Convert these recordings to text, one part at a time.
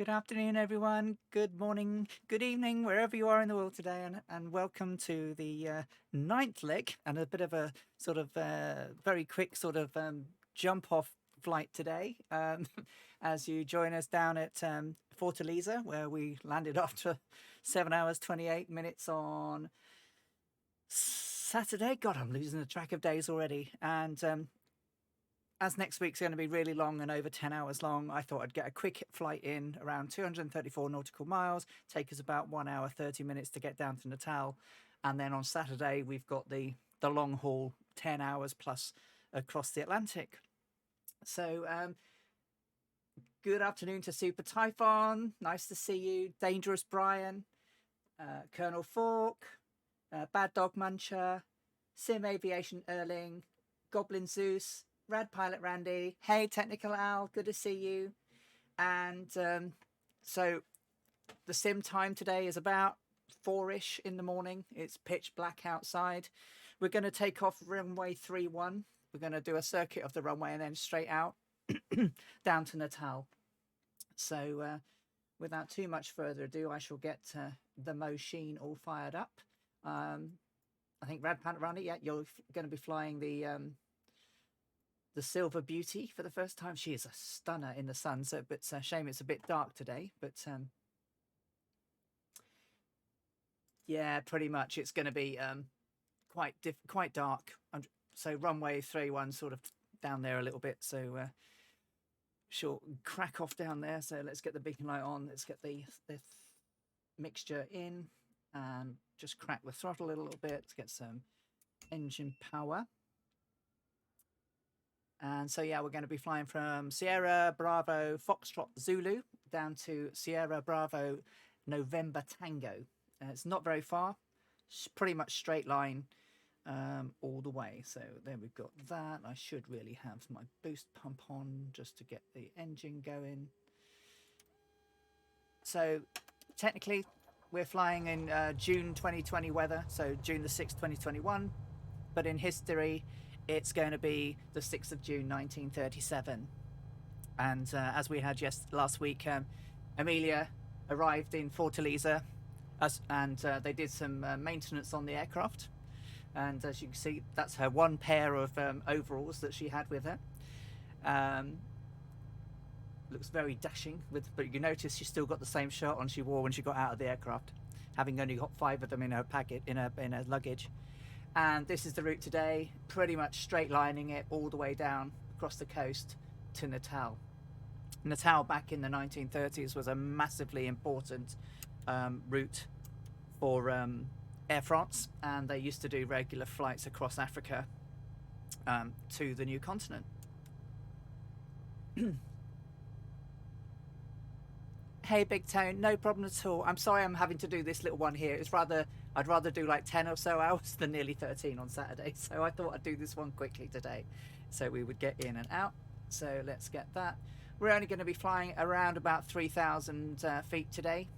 Good afternoon, everyone. Good morning, good evening, wherever you are in the world today, and welcome to the ninth leg and a bit of a sort of very quick sort of jump off flight today as you join us down at Fortaleza, where we landed after 7 hours 28 minutes on Saturday. God, I'm losing the track of days already. And as next week's going to be really long and over 10 hours long, I thought I'd get a quick flight in around 234 nautical miles, take us about 1 hour, 30 minutes to get down to Natal. And then on Saturday, we've got the long haul, 10 hours plus across the Atlantic. So good afternoon to Super Typhon. Nice to see you. Dangerous Brian, Colonel Fork, Bad Dog Muncher, Sim Aviation Erling, Goblin Zeus, Rad Pilot Randy. Hey, Technical Al, good to see you. And so the sim time today is about 4-ish in the morning. It's pitch black outside. We're going to take off runway 31. We're going to do a circuit of the runway and then straight out down to Natal. So without too much further ado, I shall get the machine all fired up. I think Rad Pilot Randy, yeah, you're going to be flying the Silver Beauty for the first time. She is a stunner in the sun, so it's a shame it's a bit dark today, but yeah, pretty much it's going to be quite dark. So runway 31 sort of down there a little bit, so she'll crack off down there. So let's get the beacon light on, let's get the mixture in and just crack the throttle a little bit to get some engine power. And so, yeah, we're going to be flying from Sierra Bravo Foxtrot Zulu down to Sierra Bravo November Tango. It's not very far. It's pretty much straight line all the way. So there we've got that. I should really have my boost pump on just to get the engine going. So technically, we're flying in June 2020 weather. So June the 6th, 2021. But in history, it's going to be the 6th of June 1937. And as we had last week, Amelia arrived in Fortaleza and they did some maintenance on the aircraft. And as you can see, that's her one pair of overalls that she had with her. Looks very dashing, but you notice she's still got the same shirt on she wore when she got out of the aircraft, having only got 5 of them in her packet, in her luggage. And this is the route today, pretty much straight lining it all the way down across the coast to Natal. Natal back in the 1930s was a massively important route for Air France, and they used to do regular flights across Africa to the new continent. Hey, Big Tone, no problem at all. I'm sorry I'm having to do this little one here. I'd rather do like 10 or so hours than nearly 13 on Saturday. So I thought I'd do this one quickly today so we would get in and out. So let's get that. We're only going to be flying around about 3,000 feet today.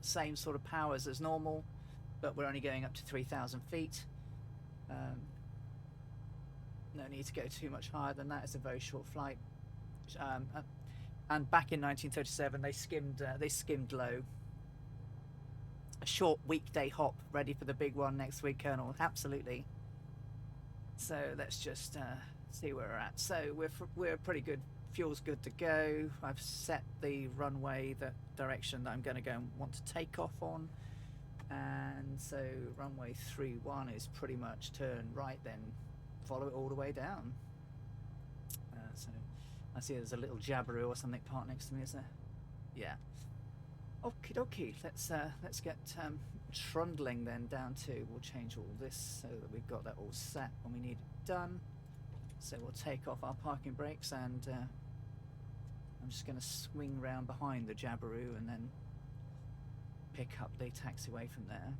Same sort of powers as normal, but we're only going up to 3,000 feet. No need to go too much higher than that. It's a very short flight. And back in 1937, they skimmed low. A short weekday hop, ready for the big one next week, Colonel. Absolutely. So let's just see where we're at. So we're pretty good. Fuel's good to go. I've set the runway, the direction that I'm going to go and want to take off on. And so runway 31 is pretty much turn right, then follow it all the way down. So I see there's a little Jabiru or something parked next to me, is there? Yeah. Okie dokie. Let's get trundling then down to. We'll change all this so that we've got that all set when we need it done. So we'll take off our parking brakes and I'm just going to swing round behind the Jabiru and then pick up the taxiway from there.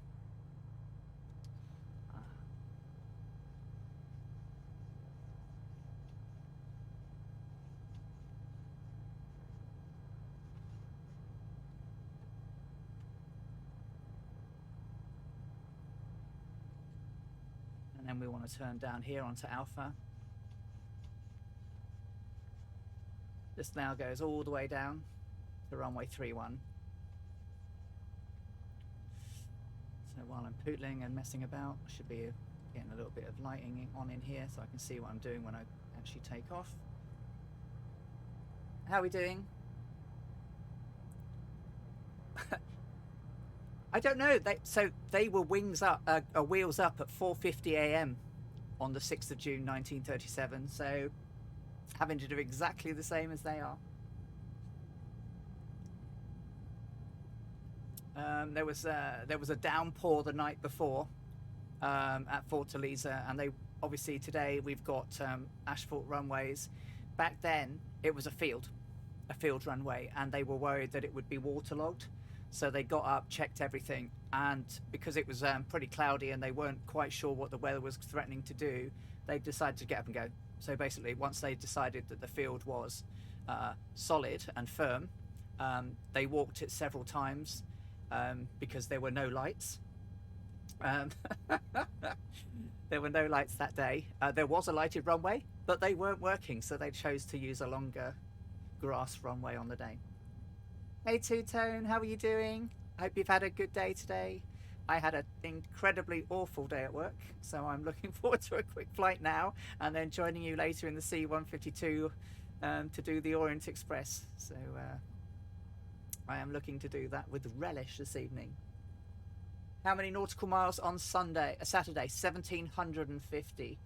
And then we want to turn down here onto Alpha. This now goes all the way down to runway 31. So while I'm pootling and messing about, I should be getting a little bit of lighting on in here so I can see what I'm doing when I actually take off. How are we doing? I don't know. They were wheels up at 4:50 a.m. on the 6th of June 1937. So having to do exactly the same as they are. There was a downpour the night before at Fortaleza, and they obviously today we've got asphalt runways. Back then it was a field runway, and they were worried that it would be waterlogged. So they got up, checked everything, and because it was pretty cloudy and they weren't quite sure what the weather was threatening to do, they decided to get up and go. So basically, once they decided that the field was solid and firm, they walked it several times because there were no lights. There were no lights that day. There was a lighted runway, but they weren't working, so they chose to use a longer grass runway on the day. Hey Two-Tone, how are you doing? I hope you've had a good day today. I had an incredibly awful day at work, so I'm looking forward to a quick flight now and then joining you later in the C-152 to do the Orient Express. So I am looking to do that with relish this evening. How many nautical miles on Saturday? 1,750.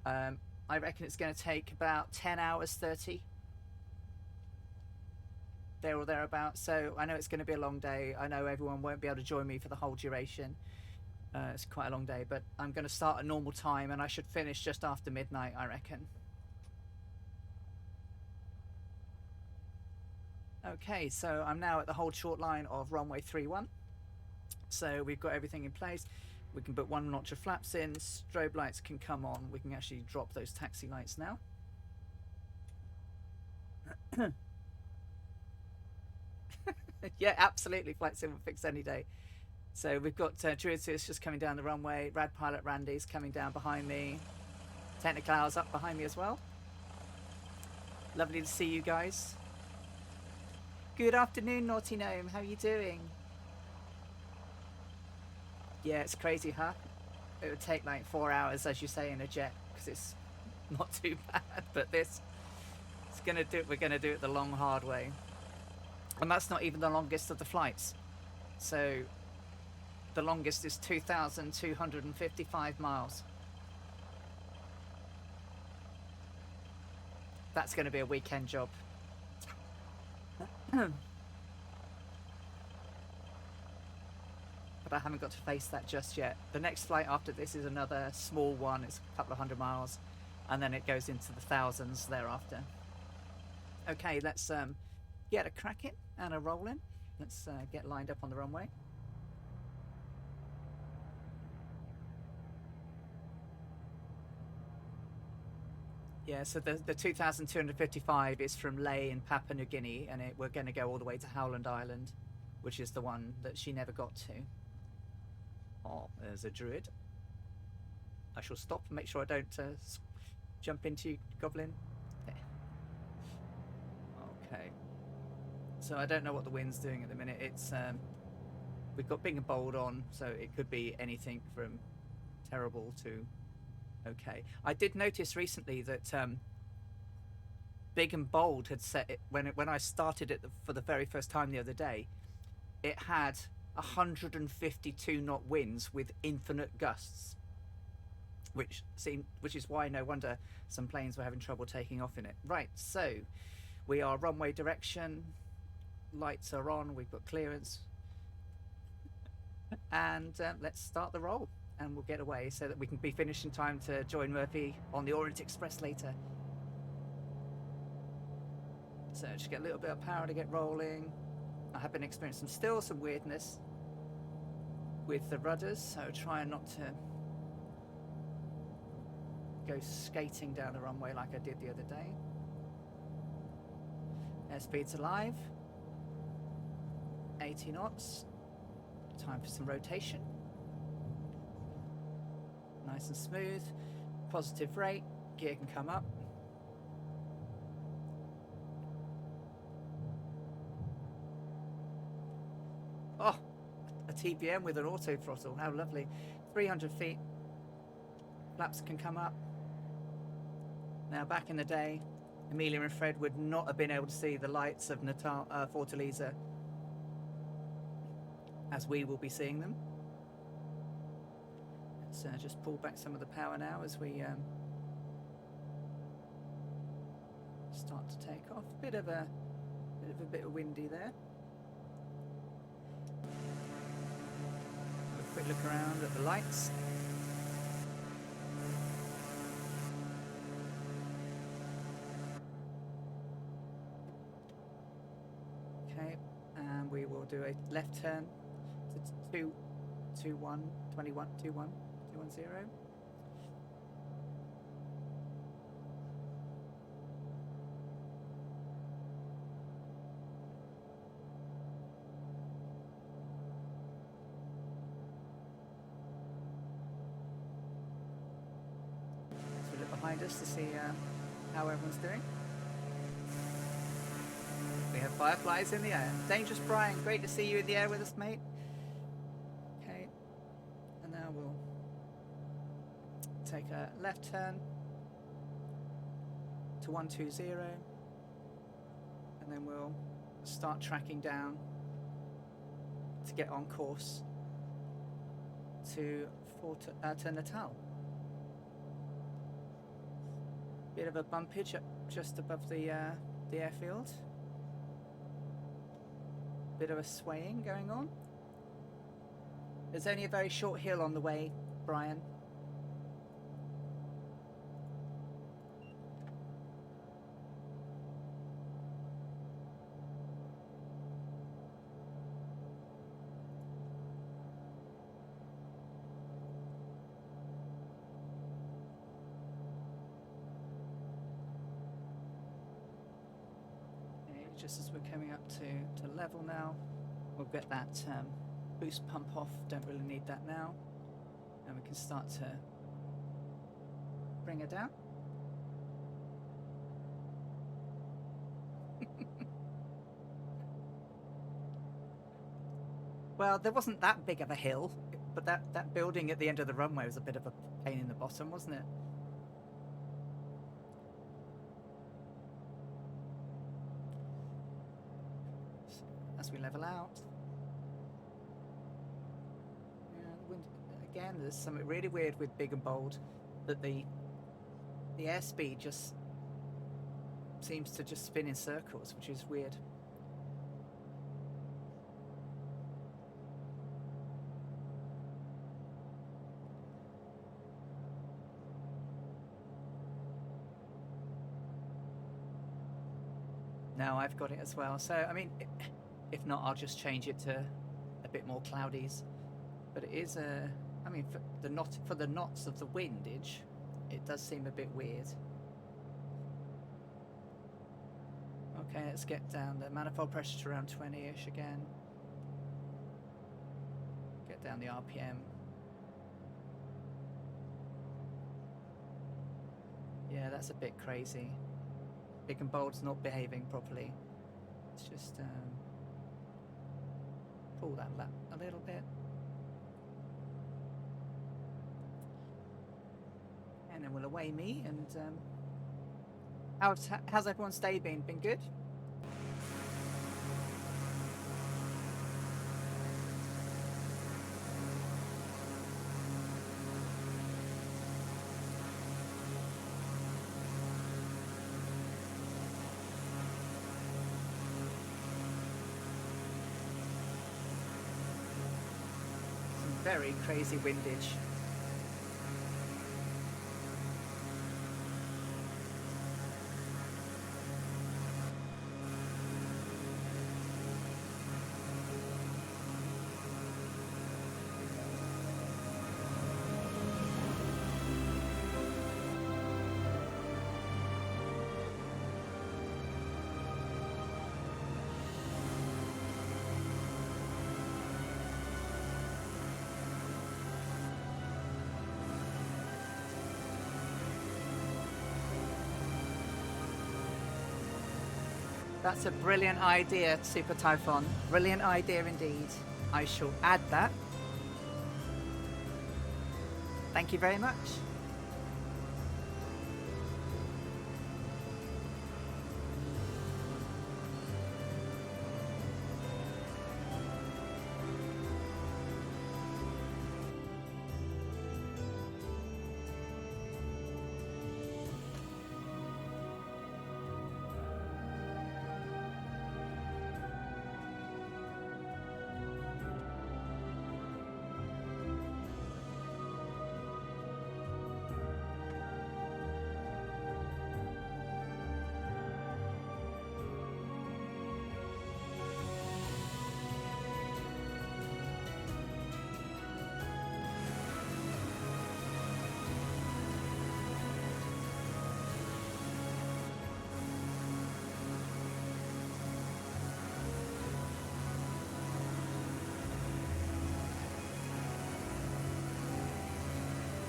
I reckon it's going to take about 10 hours 30. There or thereabouts. So I know it's going to be a long day. I know everyone won't be able to join me for the whole duration. It's quite a long day, but I'm going to start at normal time and I should finish just after midnight, I reckon. Okay, so I'm now at the hold short line of runway 31. So we've got everything in place. We can put one notch of flaps in, strobe lights can come on. We can actually drop those taxi lights now. Yeah, absolutely. Flight Sim will fix any day. So we've got Druidus just coming down the runway. Rad Pilot Randy's coming down behind me. Technical's up behind me as well. Lovely to see you guys. Good afternoon, Naughty Gnome. How are you doing? Yeah, it's crazy, huh? It would take like 4 hours, as you say, in a jet, because it's not too bad. But this, we're gonna do it the long, hard way. And that's not even the longest of the flights. So the longest is 2,255 miles. That's going to be a weekend job. But I haven't got to face that just yet. The next flight after this is another small one. It's a couple of 100 miles. And then it goes into the thousands thereafter. Okay, let's get a crack in and a roll in. Let's get lined up on the runway. Yeah, so the 2,255 is from Ley in Papua New Guinea, and we're going to go all the way to Howland Island, which is the one that she never got to. Oh, there's a druid. I shall stop and make sure I don't jump into you, Goblin. Okay. So I don't know what the wind's doing at the minute. It's we've got big and bold on, so it could be anything from terrible to okay. I did notice recently that big and bold had set it when I started it for the very first time the other day. It had 152 knot winds with infinite gusts, which is why no wonder some planes were having trouble taking off in it. Right, so we are runway direction. Lights are on. We've got clearance, and let's start the roll. And we'll get away so that we can be finished in time to join Murphy on the Orient Express later. So just get a little bit of power to get rolling. I have been experiencing still some weirdness with the rudders, so trying not to go skating down the runway like I did the other day. Airspeed's alive. 80 knots. Time for some rotation. Nice and smooth, positive rate, gear can come up. Oh, a TPM with an auto throttle. How lovely. 300 feet. Flaps can come up. Now, back in the day, Amelia and Fred would not have been able to see the lights of Natal, Fortaleza as we will be seeing them. Let's just pull back some of the power now as we start to take off. Bit of a windy there. Have a quick look around at the lights. Okay, and we will do a left turn to 210. Let's look behind us to see how everyone's doing. We have fireflies in the air. Dangerous Brian, great to see you in the air with us, mate. Okay, and now we'll take a left turn to 120, and then we'll start tracking down to get on course to Natal. Bit of a bumpage up just above the airfield. Bit of a swaying going on. There's only a very short hill on the way, Brian. Just as we're coming up to level now, we'll get that boost pump off. Don't really need that now, and we can start to bring her down. Well, there wasn't that big of a hill, but that building at the end of the runway was a bit of a pain in the bottom, wasn't it? As we level out. Yeah, the wind, again, there's something really weird with big and bold, that the airspeed just seems to just spin in circles, which is weird. Now I've got it as well, so I mean, if not, I'll just change it to a bit more cloudies. But it is I mean, for the knots of the windage, it does seem a bit weird. Okay, let's get down the manifold pressure to around 20-ish again. Get down the RPM. Yeah, that's a bit crazy. Big and bold's not behaving properly. Let's just pull that lap a little bit. And then we'll away me. And how's everyone's day been? Been good? Very crazy windage. That's a brilliant idea, Super Typhon. Brilliant idea indeed. I shall add that. Thank you very much.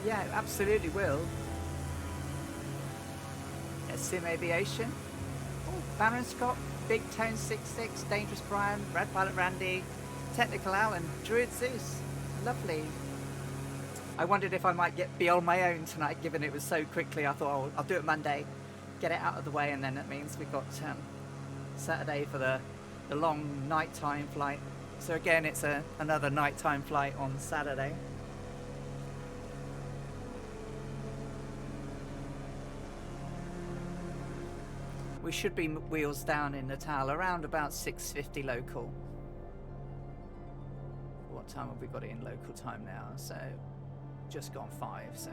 Yeah, absolutely will. Sim Aviation. Oh, Baron Scott, Big Tone 66, Dangerous Brian, Red Pilot Randy, Technical Alan, Druid Zeus. Lovely. I wondered if I might be on my own tonight, given it was so quickly. I thought, oh, I'll do it Monday, get it out of the way, and then it means we've got Saturday for the long nighttime flight. So again, it's another nighttime flight on Saturday. We should be wheels down in Natal around about 6:50 local. What time have we got it in local time now? So just gone 5, so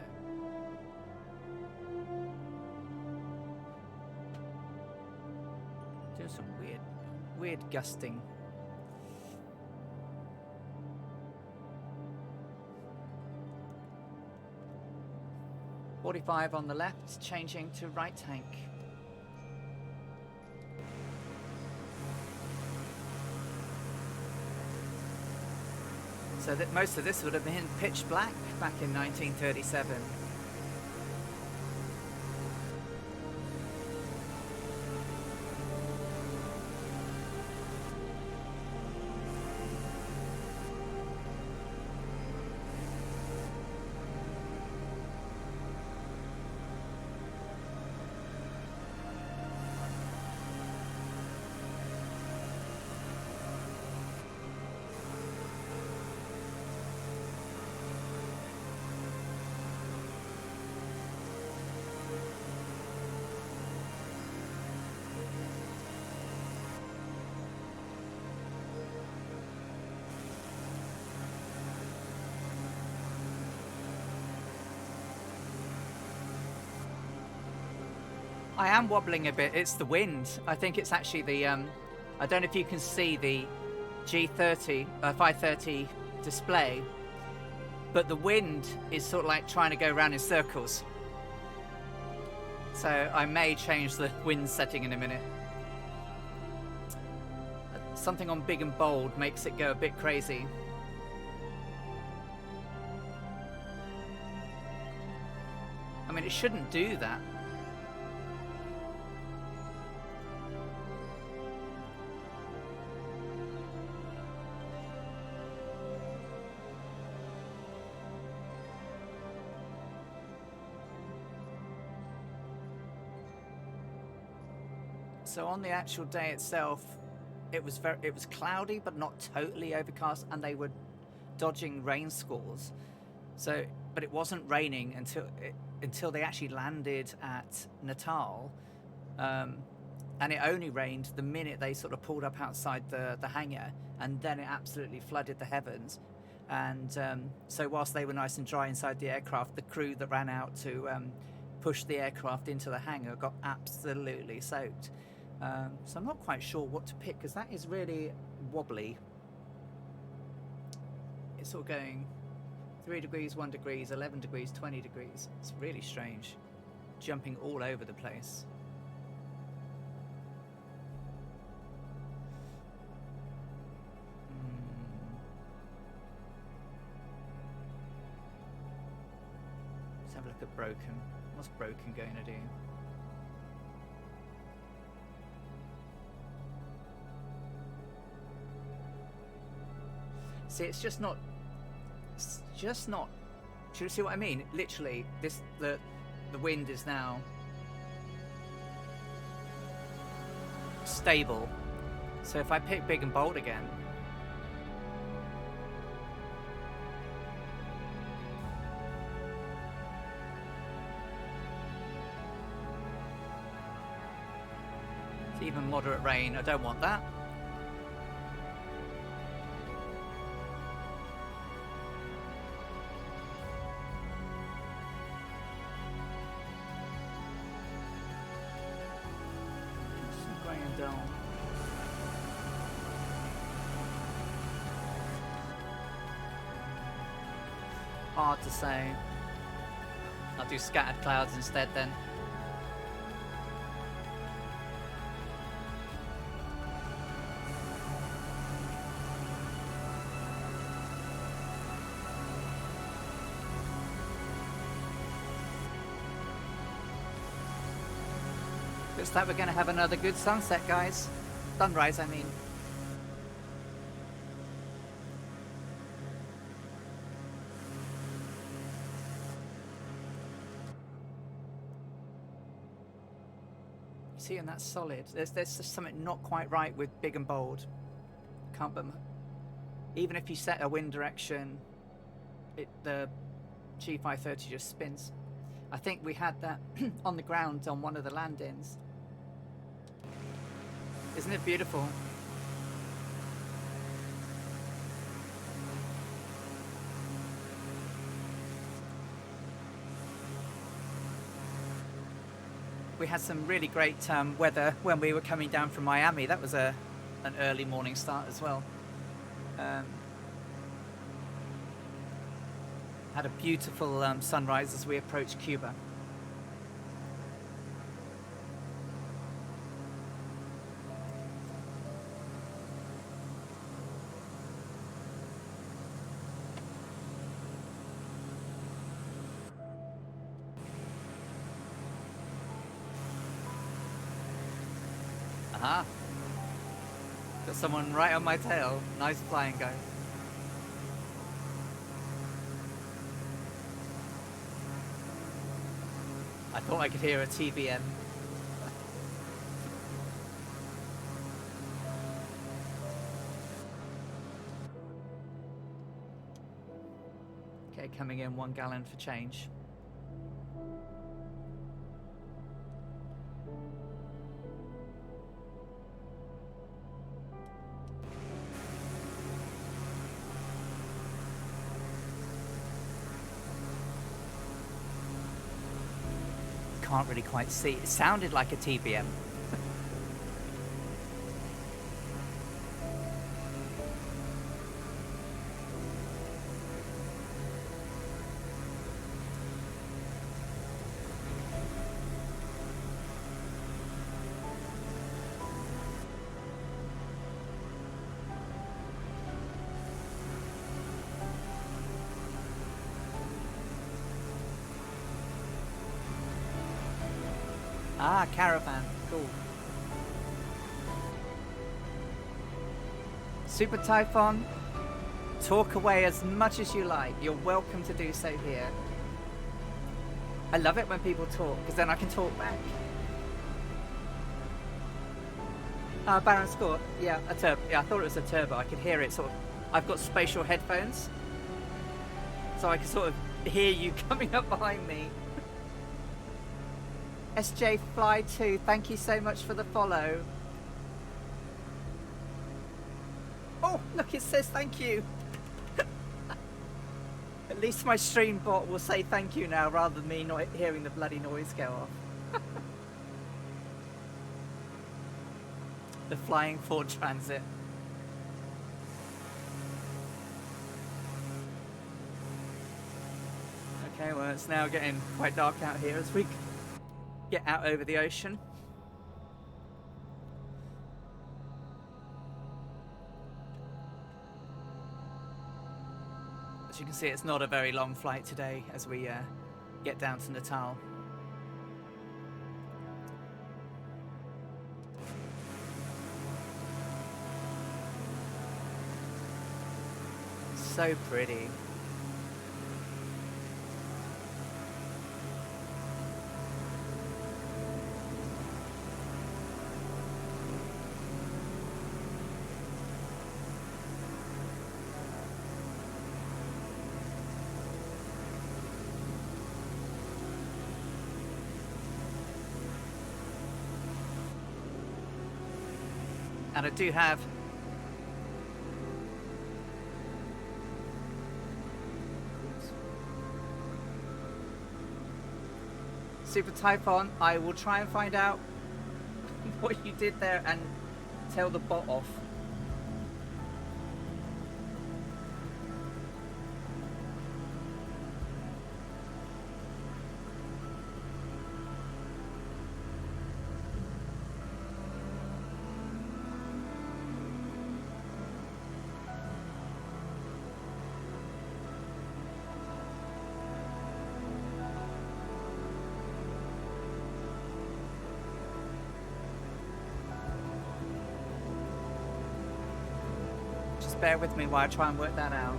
do some weird gusting. .45 on the left, changing to right tank. So that most of this would have been pitch black back in 1937. I am wobbling a bit. It's the wind. I think it's actually the I don't know if you can see the G30 530 display, but the wind is sort of like trying to go around in circles. So I may change the wind setting in a minute. Something on big and bold makes it go a bit crazy. I mean, it shouldn't do that. So on the actual day itself, it was cloudy but not totally overcast, and they were dodging rain squalls. So, but it wasn't raining until they actually landed at Natal, and it only rained the minute they sort of pulled up outside the hangar, and then it absolutely flooded the heavens. And so whilst they were nice and dry inside the aircraft, the crew that ran out to push the aircraft into the hangar got absolutely soaked. So I'm not quite sure what to pick, because that is really wobbly. It's sort of going 3 degrees, 1 degrees, 11 degrees, 20 degrees. It's really strange, jumping all over the place. Let's have a look at broken. What's broken going to do? See, it's just not. It's just not. Do you see what I mean? Literally, the wind is now stable. So if I pick big and bold again, it's even moderate rain. I don't want that. Hard to say. I'll do scattered clouds instead then. Looks like we're going to have another good sunset, guys. Sunrise, I mean. See, and that's solid. There's just something not quite right with big and bold. Can't but even if you set a wind direction, the G530 just spins. I think we had that on the ground on one of the land-ins. Isn't it beautiful? We had some really great weather when we were coming down from Miami. That was an early morning start as well. Had a beautiful sunrise as we approached Cuba. Aha! Got someone right on my tail. Nice flying, guys. I thought I could hear a TBM. Okay, coming in 1 gallon for change. Can't really quite see. It sounded like a TBM. Ah, caravan. Cool. Super Typhon, talk away as much as you like. You're welcome to do so here. I love it when people talk, because then I can talk back. Baron Scott. Yeah, a turbo. Yeah, I thought it was a turbo. I could hear it sort of. I've got spatial headphones, so I can sort of hear you coming up behind me. SJ Fly 2, thank you so much for the follow. Oh, look, it says thank you. At least my stream bot will say thank you now rather than me not hearing the bloody noise go off. The flying Ford Transit. Okay, well, it's now getting quite dark out here as we get out over the ocean. As you can see, it's not a very long flight today as we get down to Natal. So pretty. And I do have Super Typhon. I will try and find out what you did there and tell the bot off. Just bear with me while I try and work that out.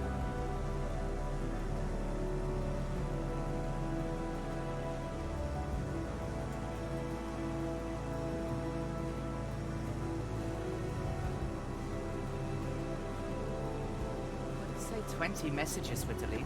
Let's say 20 messages were deleted.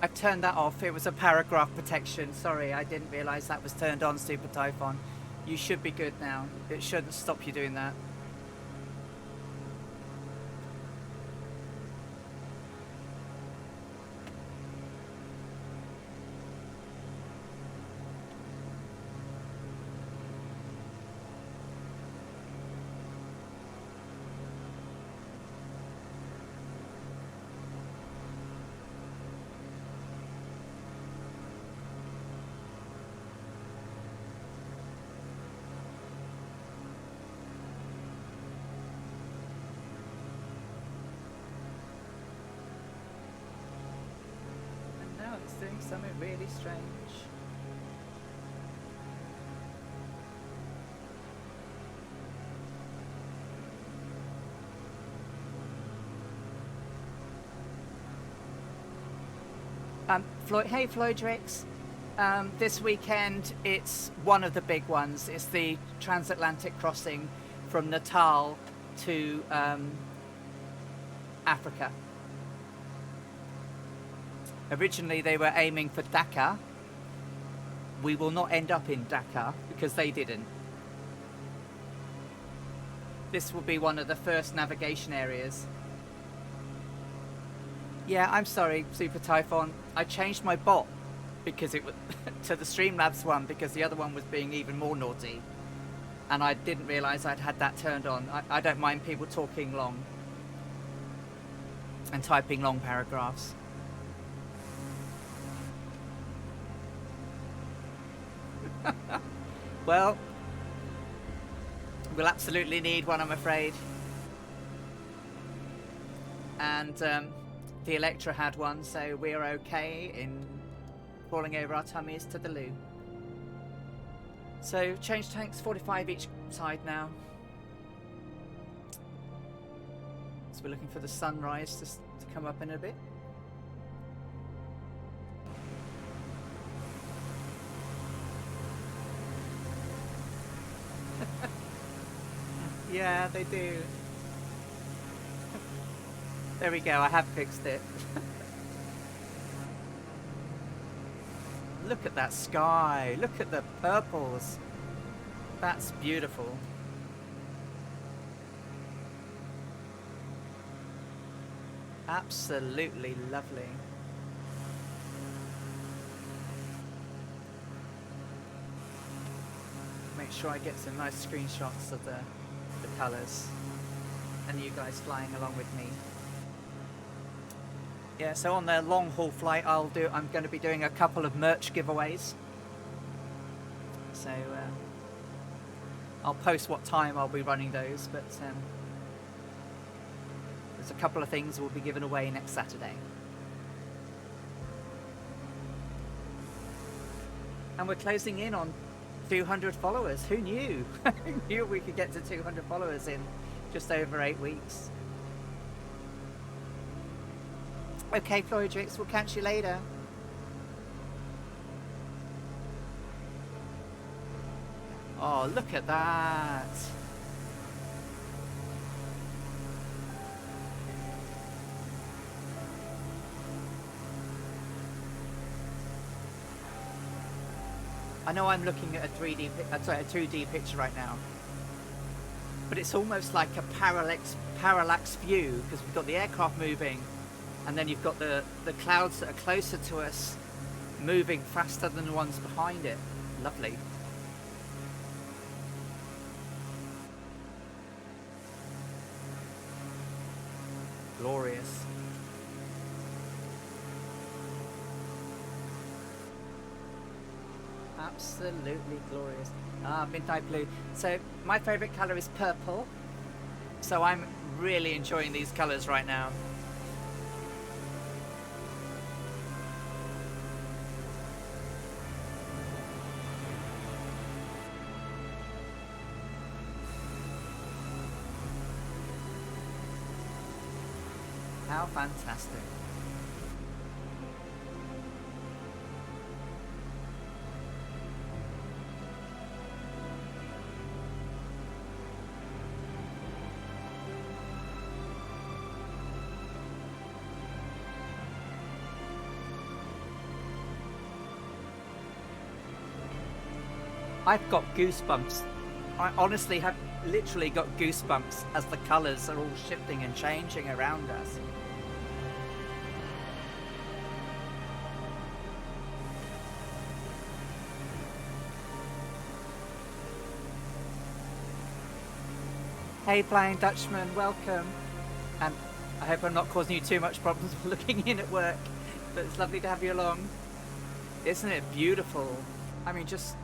I've turned that off. It was a paragraph protection. Sorry, I didn't realise that was turned on, Super Typhon. You should be good now. It shouldn't stop you doing that. Doing something really strange. Floyd, hey Floydrix. This weekend it's one of the big ones. It's the transatlantic crossing from Natal to Africa. Originally, they were aiming for Dakar. We will not end up in Dakar because they didn't. This will be one of the first navigation areas. Yeah, I'm sorry, Super Typhon. I changed my bot because it was to the Streamlabs one because the other one was being even more naughty. And I didn't realise I'd had that turned on. I don't mind people talking long and typing long paragraphs. Well, we'll absolutely need one, I'm afraid. And the Electra had one, so we're okay in falling over our tummies to the loo. So, change tanks, 45 each side now. So we're looking for the sunrise to come up in a bit. Yeah, they do. There we go, I have fixed it. Look at that sky, look at the purples. That's beautiful. Absolutely lovely. Make sure I get some nice screenshots of the colours, and you guys flying along with me. Yeah, so on the long haul flight, I'm going to be doing a couple of merch giveaways. So I'll post what time I'll be running those, but there's a couple of things we'll be giving away next Saturday. And we're closing in on 200 followers. Who knew? Who knew we could get to 200 followers in just over 8 weeks? Okay, Floridrix, we'll catch you later. Oh, look at that. I know I'm looking at a 2D picture right now, but it's almost like a parallax view, because we've got the aircraft moving, and then you've got the clouds that are closer to us moving faster than the ones behind it. Lovely. Glorious. Absolutely glorious. Midnight blue. So my favorite color is purple, so I'm really enjoying these colors right now. How fantastic. I've got goosebumps. I honestly have literally got goosebumps as the colours are all shifting and changing around us. Hey Flying Dutchman, welcome. And I hope I'm not causing you too much problems looking in at work, but it's lovely to have you along. Isn't it beautiful? I mean, just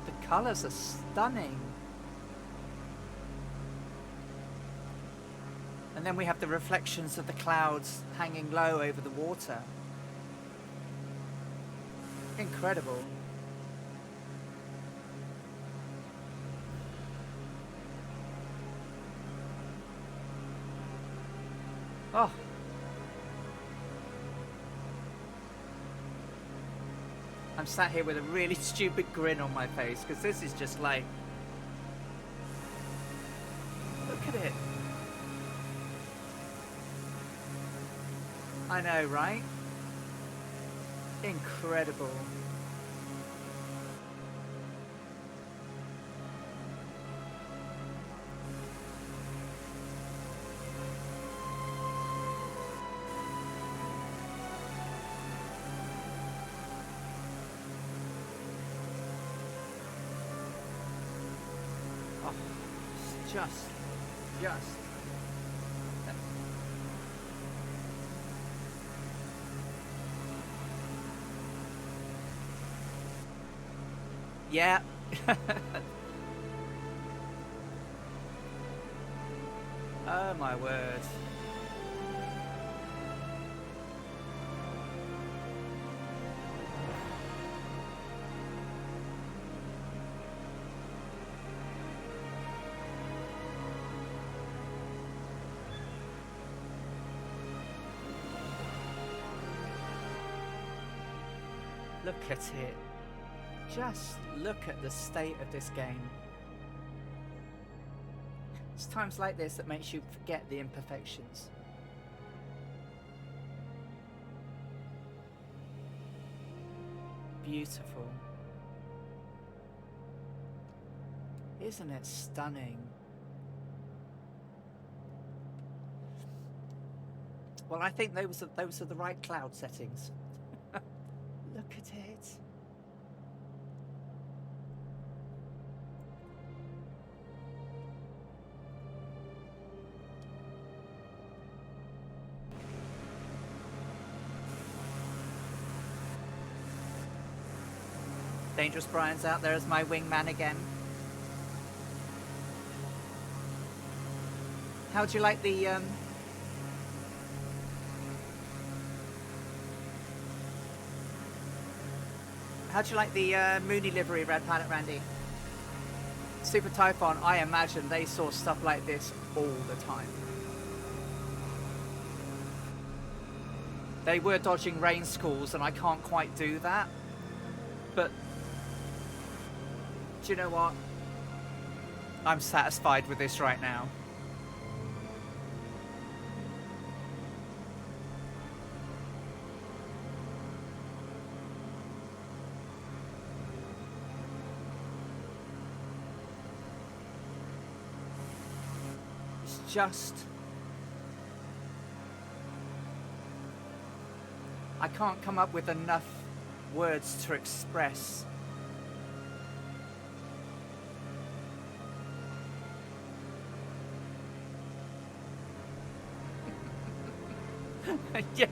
the colours are stunning. And then we have the reflections of the clouds hanging low over the water. Incredible. Oh. I'm sat here with a really stupid grin on my face because this is just like, look at it. I know, right? Incredible. Oh, it's just. Yeah. Oh my word. Look at it. Just look at the state of this game. It's times like this that makes you forget the imperfections. Beautiful. Isn't it stunning? Well, I think those are the right cloud settings. Look at it. Dangerous Brian's out there as my wingman again. How do you like the Mooney livery, Red Planet Randy? Super Typhon, I imagine they saw stuff like this all the time. They were dodging rain squalls, and I can't quite do that. But do you know what? I'm satisfied with this right now. It's just... I can't come up with enough words to express yeah,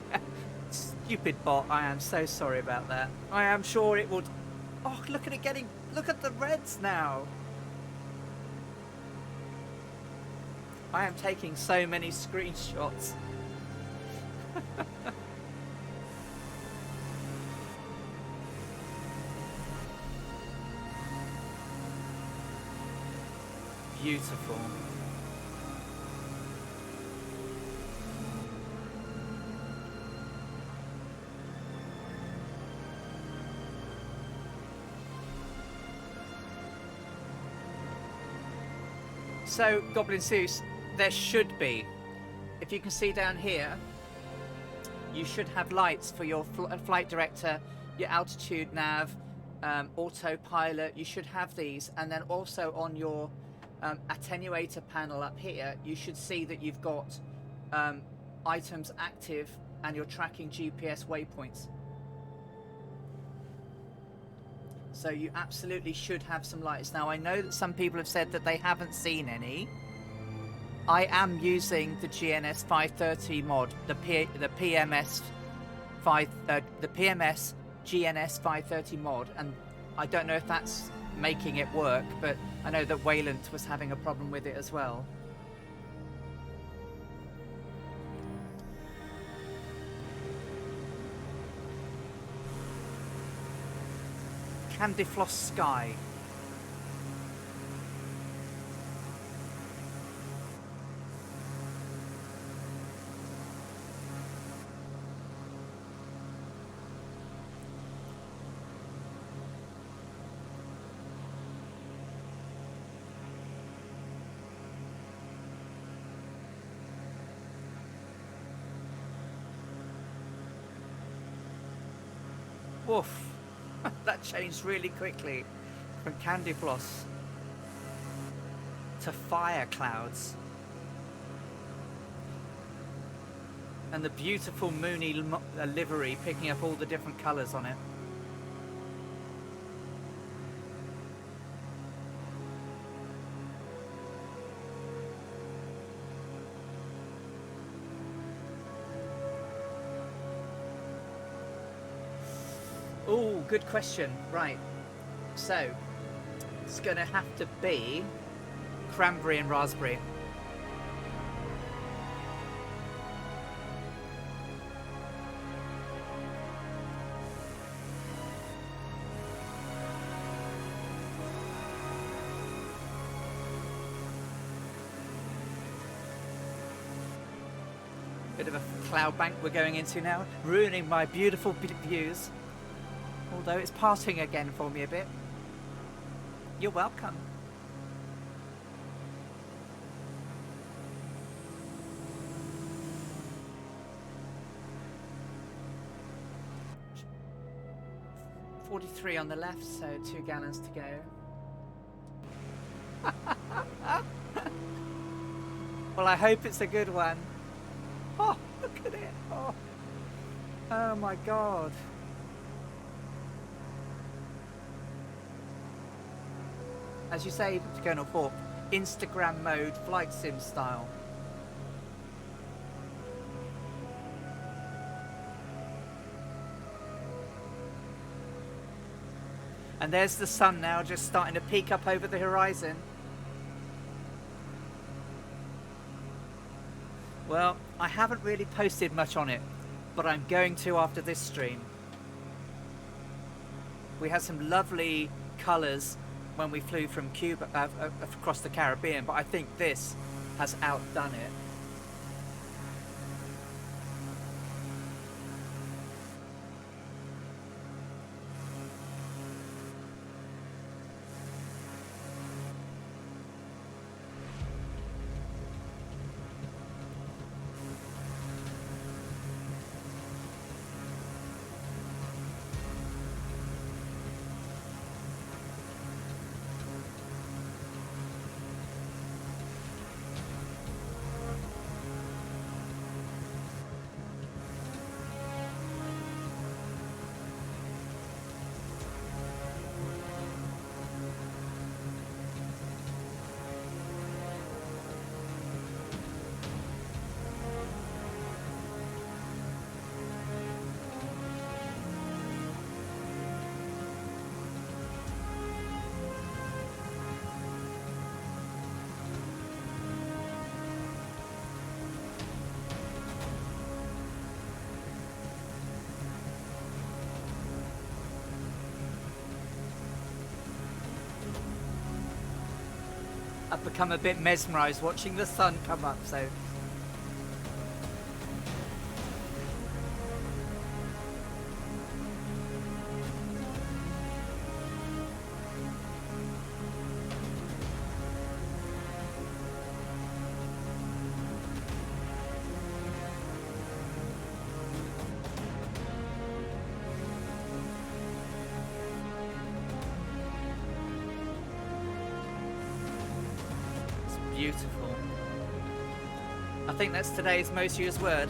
stupid bot. I am so sorry about that. I am sure it would... Oh, look at it getting... Look at the reds now. I am taking so many screenshots. Beautiful. So, Goblin Zeus, there should be, if you can see down here, you should have lights for your flight director, your altitude nav, autopilot. You should have these, and then also on your attenuator panel up here, you should see that you've got items active and you're tracking GPS waypoints. So you absolutely should have some lights. Now I know that some people have said that they haven't seen any. I am using the GNS 530 mod, the PMS GNS 530 mod, and I don't know if that's making it work, but I know that Wayland was having a problem with it as well. Candy Floss Sky. Woof. That changed really quickly from Candy Floss to Fire Clouds. And the beautiful Mooney livery picking up all the different colours on it. Oh, good question. Right. So, it's going to have to be cranberry and raspberry. Bit of a cloud bank we're going into now, ruining my beautiful views. Although it's parting again for me a bit. You're welcome. $43 on the left, so 2 gallons to go. Well, I hope it's a good one. Oh, look at it. Oh my God. As you say, Colonel Fork, Instagram mode, flight sim style. And there's the sun now just starting to peek up over the horizon. Well, I haven't really posted much on it, but I'm going to after this stream. We had some lovely colours when we flew from Cuba across the Caribbean, but I think this has outdone it. I've become a bit mesmerised watching the sun come up, so... Beautiful. I think that's today's most used word.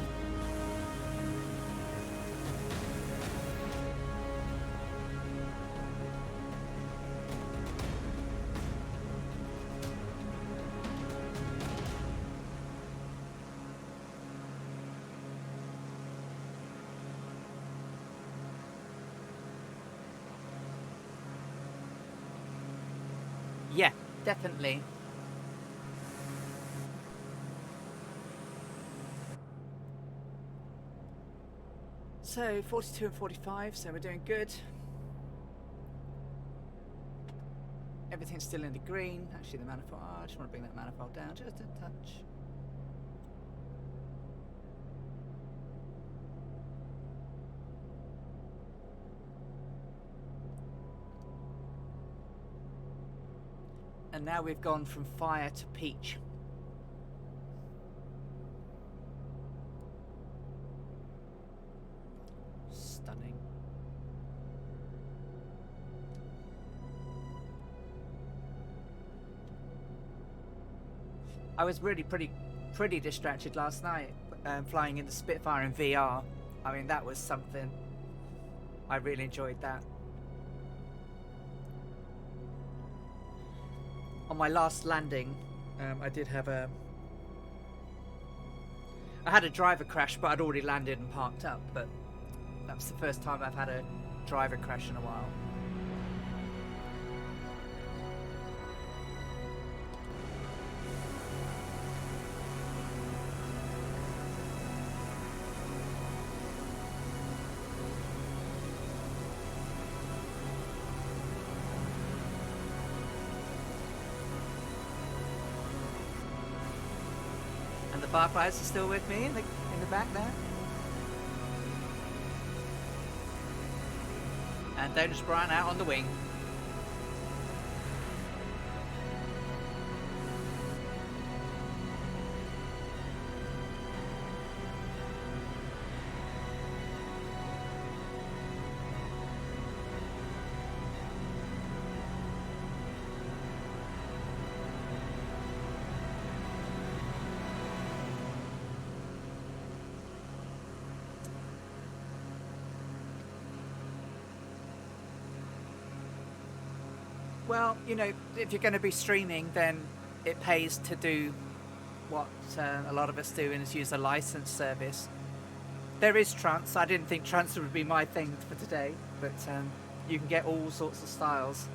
Yeah, definitely. So 42 and 45, so we're doing good. Everything's still in the green. Actually, the manifold, I just want to bring that manifold down just a touch. And now we've gone from fire to peach. Stunning. I was really pretty distracted last night, flying in the Spitfire in VR. I mean, that was something. I really enjoyed that. On my last landing, I had a driver crash, but I'd already landed and parked up. But that was the first time I've had a driver crash in a while. And the fireflies are still with me in the back there. And don't just run out on the wing. Well, you know, if you're going to be streaming, then it pays to do what a lot of us do, and is use a licensed service. There is trance. I didn't think trance would be my thing for today, but You can get all sorts of styles.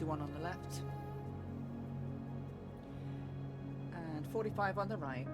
One on the left and 45 on the right.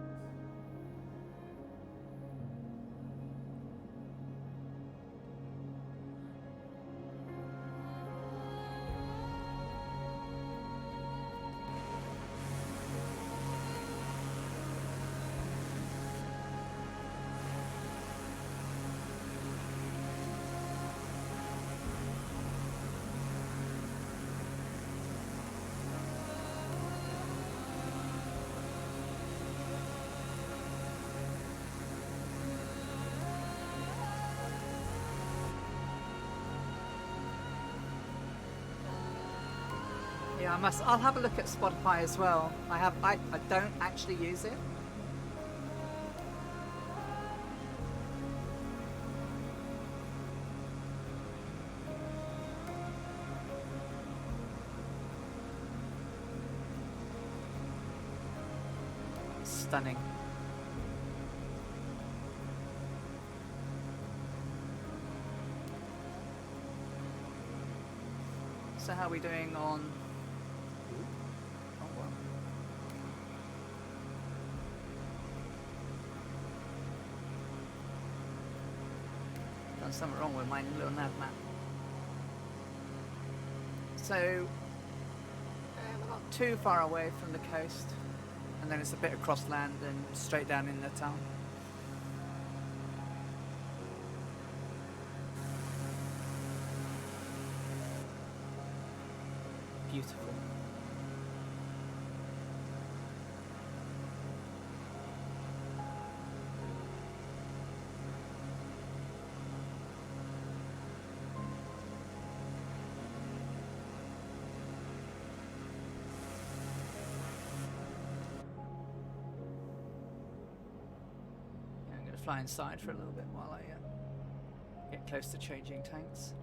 Yeah, I'll have a look at Spotify as well. I don't actually use it. Stunning. So how are we doing on... Something wrong with my little nav map. So we're not too far away from the coast, and then it's a bit across land and straight down in Natal. Beautiful. Fly inside for a little bit while I get close to changing tanks.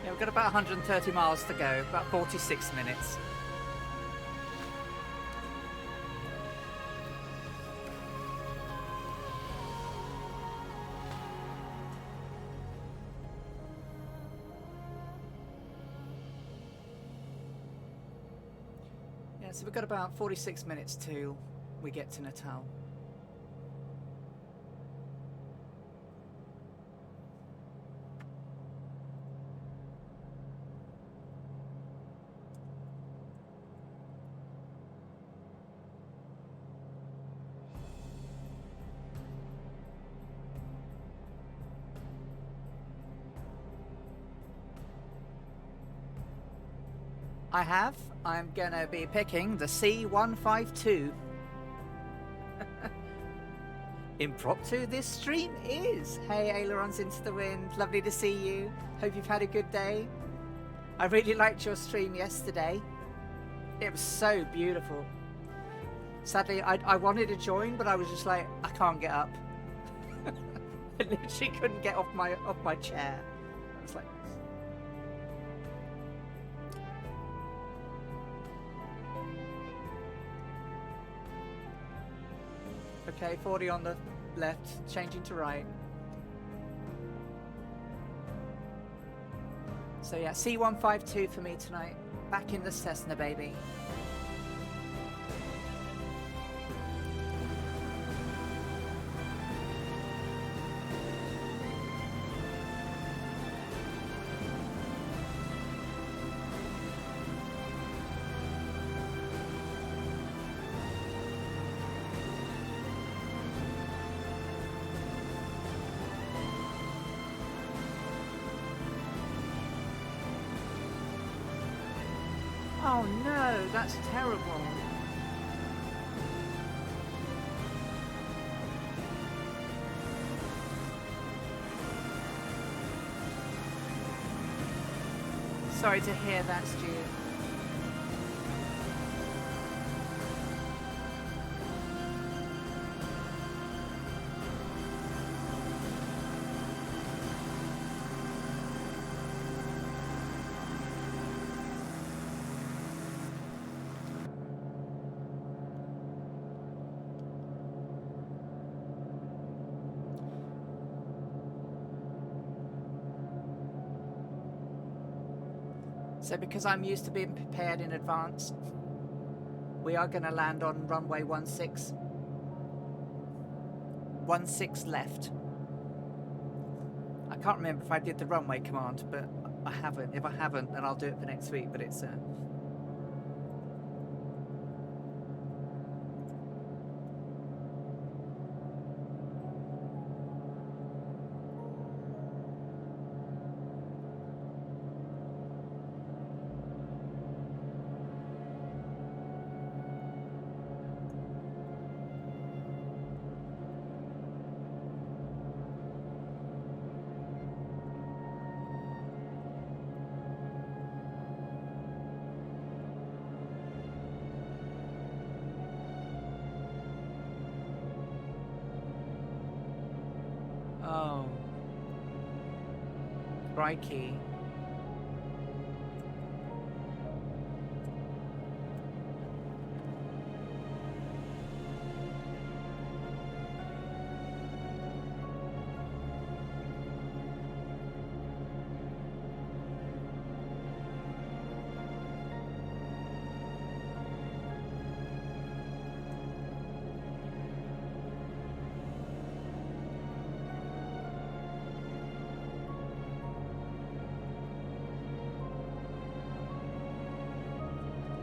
Yeah, we've got about 130 miles to go, about 46 minutes. Yeah, so we've got about 46 minutes till we get to Natal. I have. I'm going to be picking the C152. Impromptu this stream is. Hey, ailerons into the wind. Lovely to see you. Hope you've had a good day. I really liked your stream yesterday. It was so beautiful. Sadly, I wanted to join, but I was just like, I can't get up. I literally couldn't get off my chair. I was like, okay, 40 on the left, changing to right. So yeah, C152 for me tonight. Back in the Cessna, baby. Oh no, that's terrible. Sorry to hear that, Stu. So because I'm used to being prepared in advance, we are going to land on runway 16. 16 left. I can't remember if I did the runway command, but I haven't. If I haven't, then I'll do it for next week, but it's... Oh. Crikey.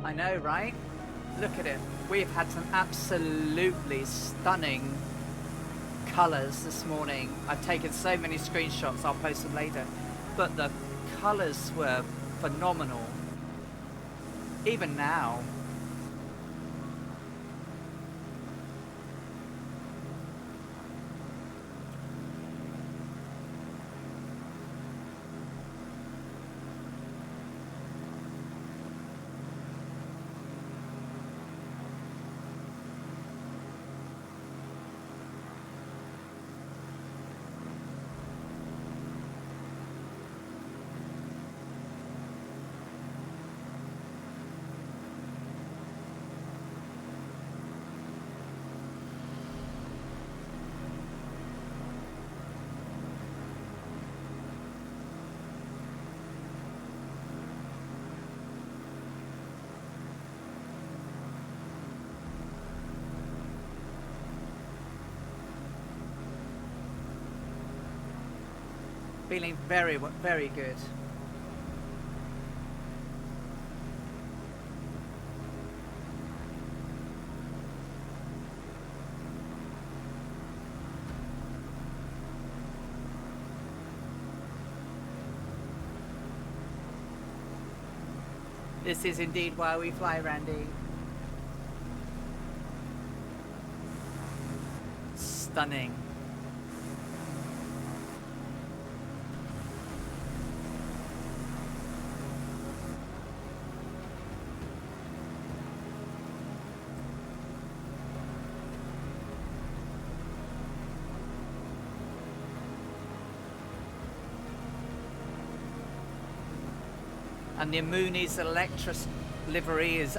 I know, right? Look at it. We've had some absolutely stunning colours this morning. I've taken so many screenshots, I'll post them later. But the colours were phenomenal. Even now. Feeling very, very good. This is indeed why we fly, Randy. Stunning. And the Mooney's Electra livery is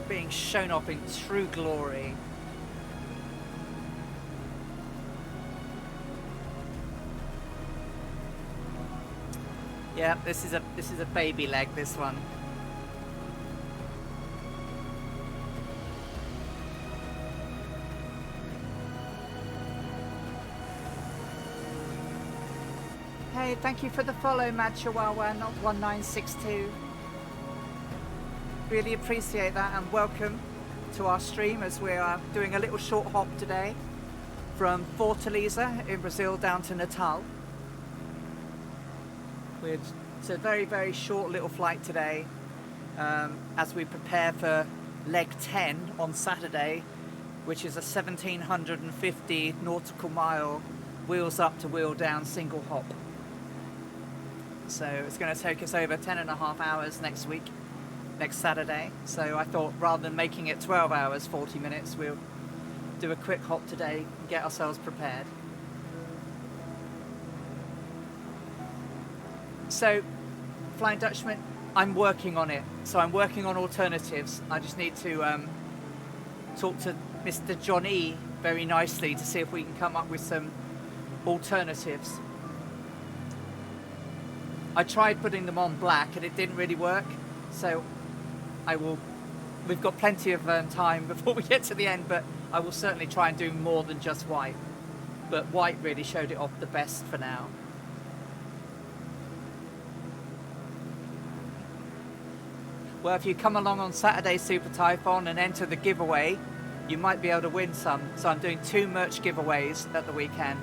being shown off in true glory. Yeah, this is a baby leg, this one. Hey, thank you for the follow, Mad Chihuahua, not 1962. Really appreciate that, and welcome to our stream as we are doing a little short hop today from Fortaleza in Brazil down to Natal. It's a very, very short little flight today as we prepare for leg 10 on Saturday, which is a 1750 nautical mile wheels up to wheel down single hop. So it's going to take us over 10.5 hours next Saturday. So I thought rather than making it 12 hours, 40 minutes, we'll do a quick hop today and get ourselves prepared. So, Flying Dutchman, I'm working on it. So I'm working on alternatives. I just need to talk to Mr. John E very nicely to see if we can come up with some alternatives. I tried putting them on black and it didn't really work. So we've got plenty of time before we get to the end, but I will certainly try and do more than just white. But white really showed it off the best for now. Well, if you come along on Saturday Super Typhon and enter the giveaway, you might be able to win some. So I'm doing 2 merch giveaways at the weekend.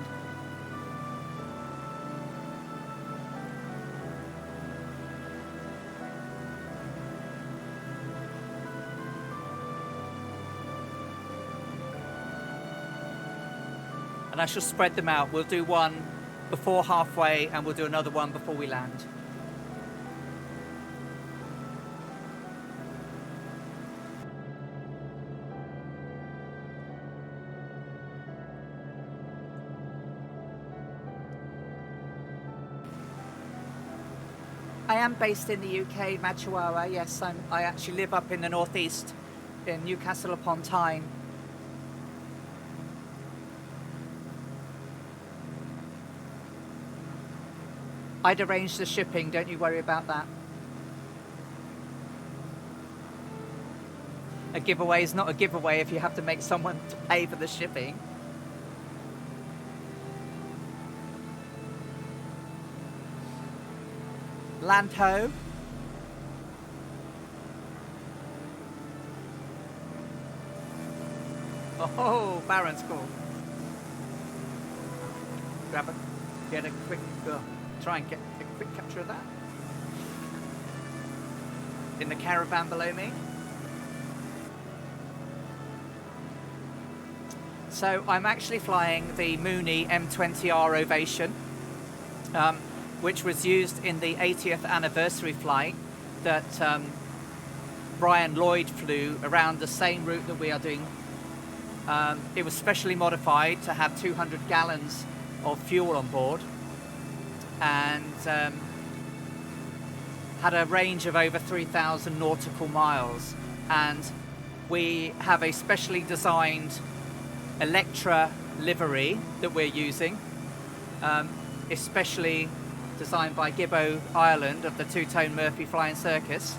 And I shall spread them out. We'll do one before halfway and we'll do another one before we land. I am based in the UK, Mad Chihuahua. Yes, I actually live up in the northeast in Newcastle upon Tyne. I'd arrange the shipping, don't you worry about that. A giveaway is not a giveaway if you have to make someone to pay for the shipping. Land ho. Oh, Baron's cool. Get a quick, try and get a quick capture of that. In the caravan below me. So I'm actually flying the Mooney M20R Ovation, which was used in the 80th anniversary flight that Brian Lloyd flew around the same route that we are doing. It was specially modified to have 200 gallons of fuel on board and had a range of over 3,000 nautical miles. And we have a specially designed Electra livery that we're using, especially designed by Gibbo Ireland of the Two-Tone Murphy Flying Circus,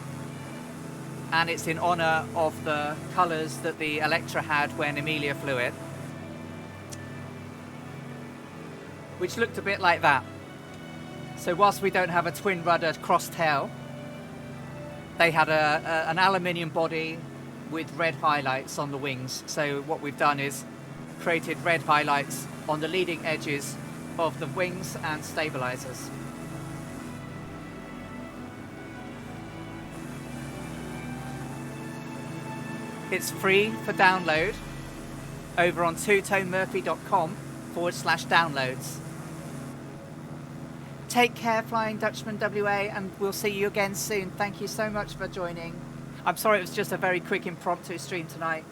and it's in honour of the colours that the Electra had when Amelia flew it, which looked a bit like that. So whilst we don't have a twin rudder cross tail, they had an aluminium body with red highlights on the wings. So what we've done is created red highlights on the leading edges of the wings and stabilizers. It's free for download over on twotonemurphy.com/downloads. Take care, Flying Dutchman WA, and we'll see you again soon. Thank you so much for joining. I'm sorry it was just a very quick impromptu stream tonight.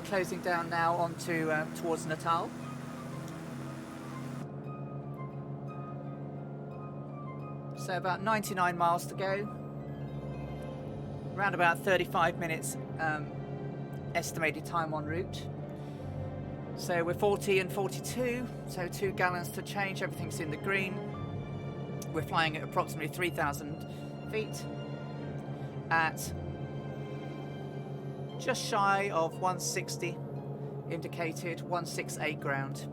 closing down now onto towards Natal. So about 99 miles to go. Around about 35 minutes estimated time en route. So we're 40 and 42, so 2 gallons to change. Everything's in the green. We're flying at approximately 3,000 feet at just shy of 160, indicated 168 ground.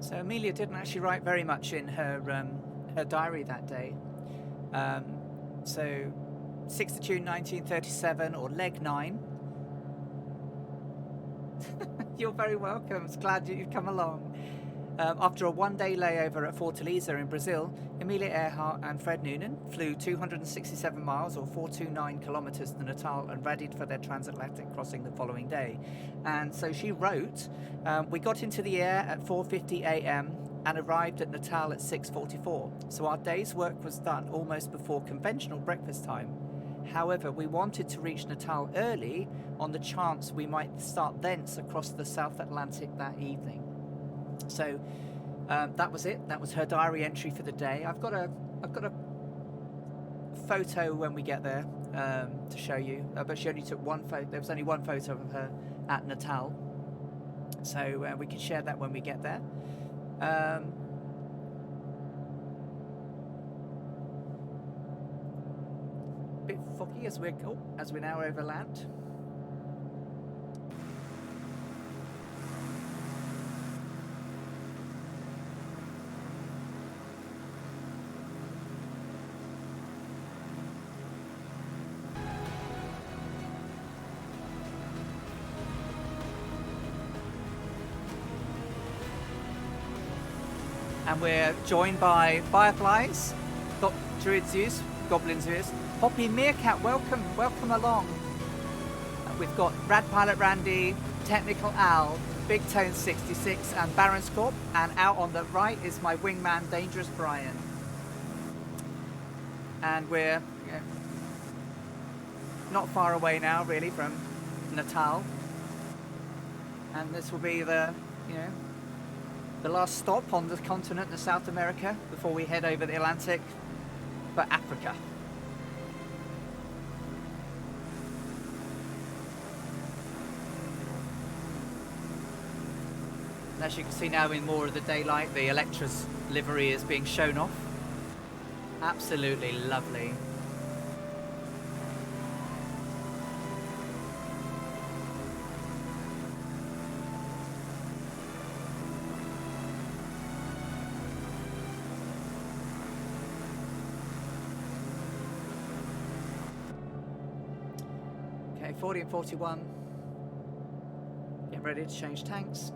So Amelia didn't actually write very much in her diary that day. So 6th of June 1937, or leg 9. You're very welcome. It's glad you've come along. After a one-day layover at Fortaleza in Brazil, Amelia Earhart and Fred Noonan flew 267 miles or 429 kilometers to Natal and readied for their transatlantic crossing the following day. And so she wrote, we got into the air at 4:50 a.m. and arrived at Natal at 6:44. So our day's work was done almost before conventional breakfast time. However, we wanted to reach Natal early on the chance we might start thence across the South Atlantic that evening. So that was it. That was her diary entry for the day. I've got a photo when we get there to show you, but she only took one photo. There was only one photo of her at Natal, so we can share that when we get there. Bit foggy as we're now over land. And we're joined by Fireflies, Druid Zeus, Goblin Zeus, Poppy Meerkat, welcome along. We've got Rad Pilot Randy, Technical Al, Big Tone 66 and Baron's Corp, and out on the right is my wingman Dangerous Brian. And we're not far away now really from Natal. And this will be the last stop on the continent of South America before we head over the Atlantic for Africa. And as you can see now in more of the daylight, the Electra's livery is being shown off. Absolutely lovely. Okay, 40 and 41. Getting ready to change tanks.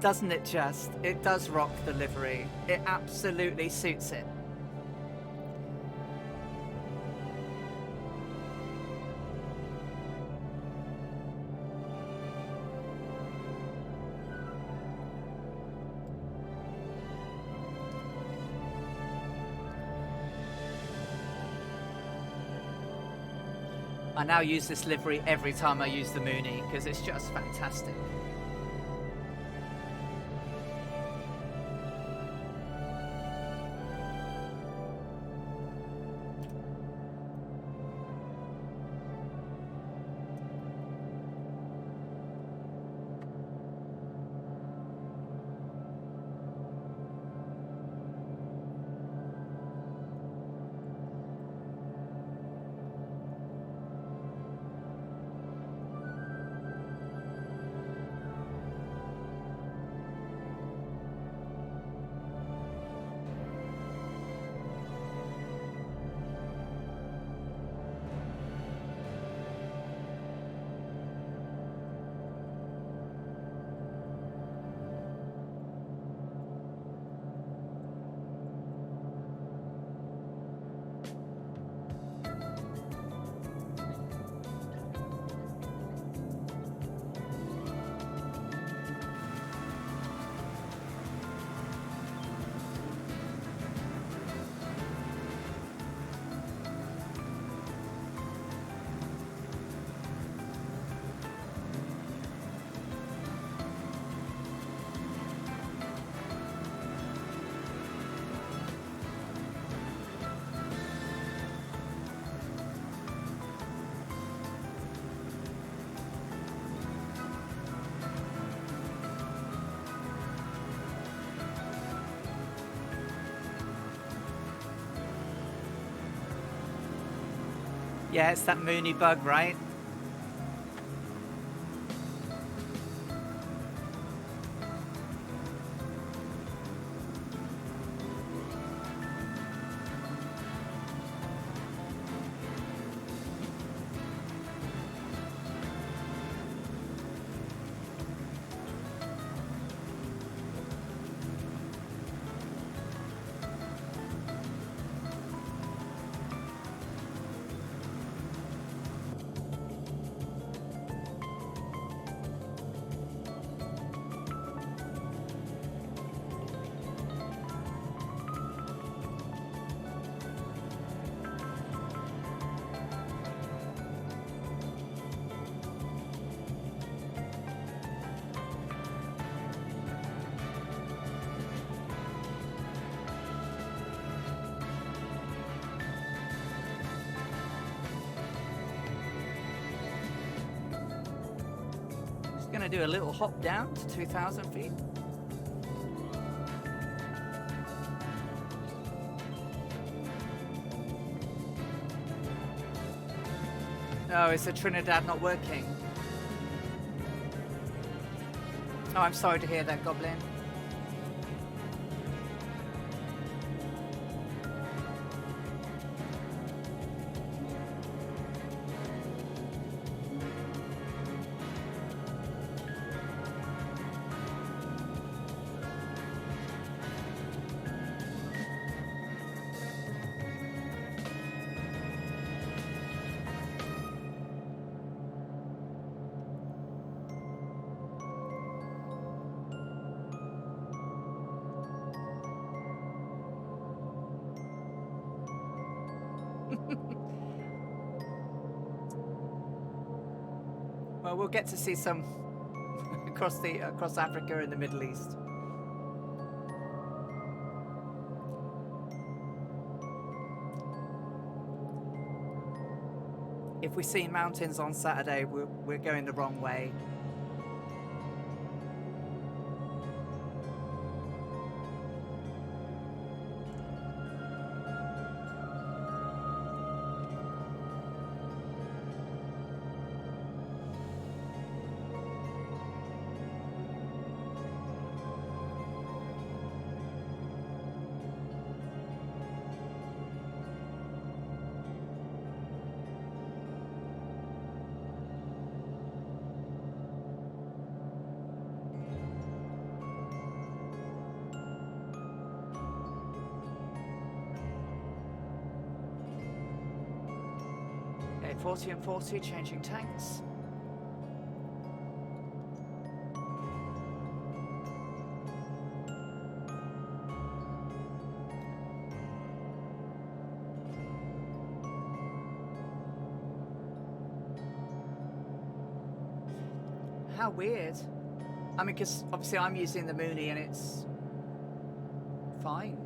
Doesn't it just? It does rock the livery. It absolutely suits it. I now use this livery every time I use the Mooney because it's just fantastic. Yeah, it's that Mooney bug, right? Going to do a little hop down to 2,000 feet. Oh, is the Trinidad not working? Oh, I'm sorry to hear that, Goblin. Well, we'll get to see some across Africa and the Middle East. If we see mountains on Saturday, we're going the wrong way. 40 and 40, changing tanks. How weird. I mean, because obviously I'm using the Mooney and it's fine.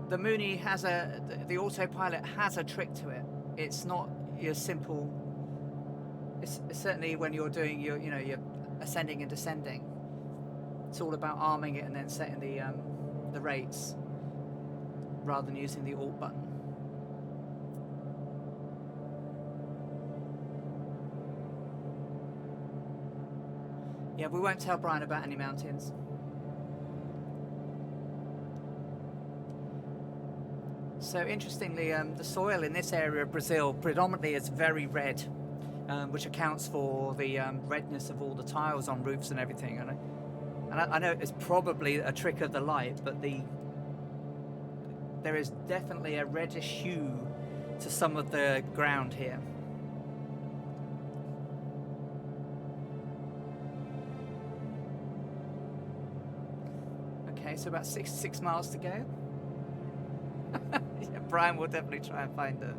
The Mooney has the autopilot has a trick to it. It's not your simple. It's certainly when you're doing your ascending and descending. It's all about arming it and then setting the rates rather than using the Alt button. Yeah, we won't tell Brian about any mountains. So interestingly, the soil in this area of Brazil predominantly is very red, which accounts for the redness of all the tiles on roofs and everything. And I know it's probably a trick of the light, but there is definitely a reddish hue to some of the ground here. Okay, so about 66 miles to go. Yeah, Brian will definitely try and find her.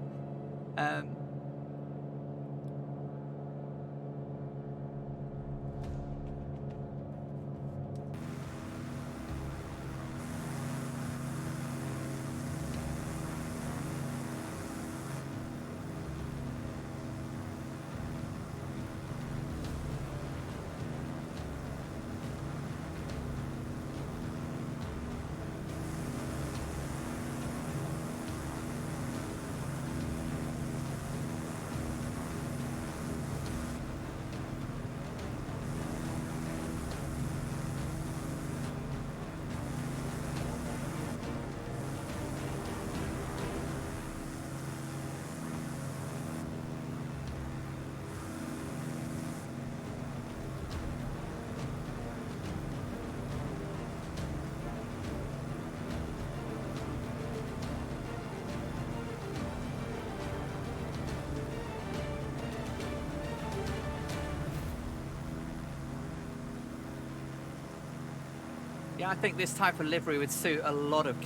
Yeah, I think this type of livery would suit a lot of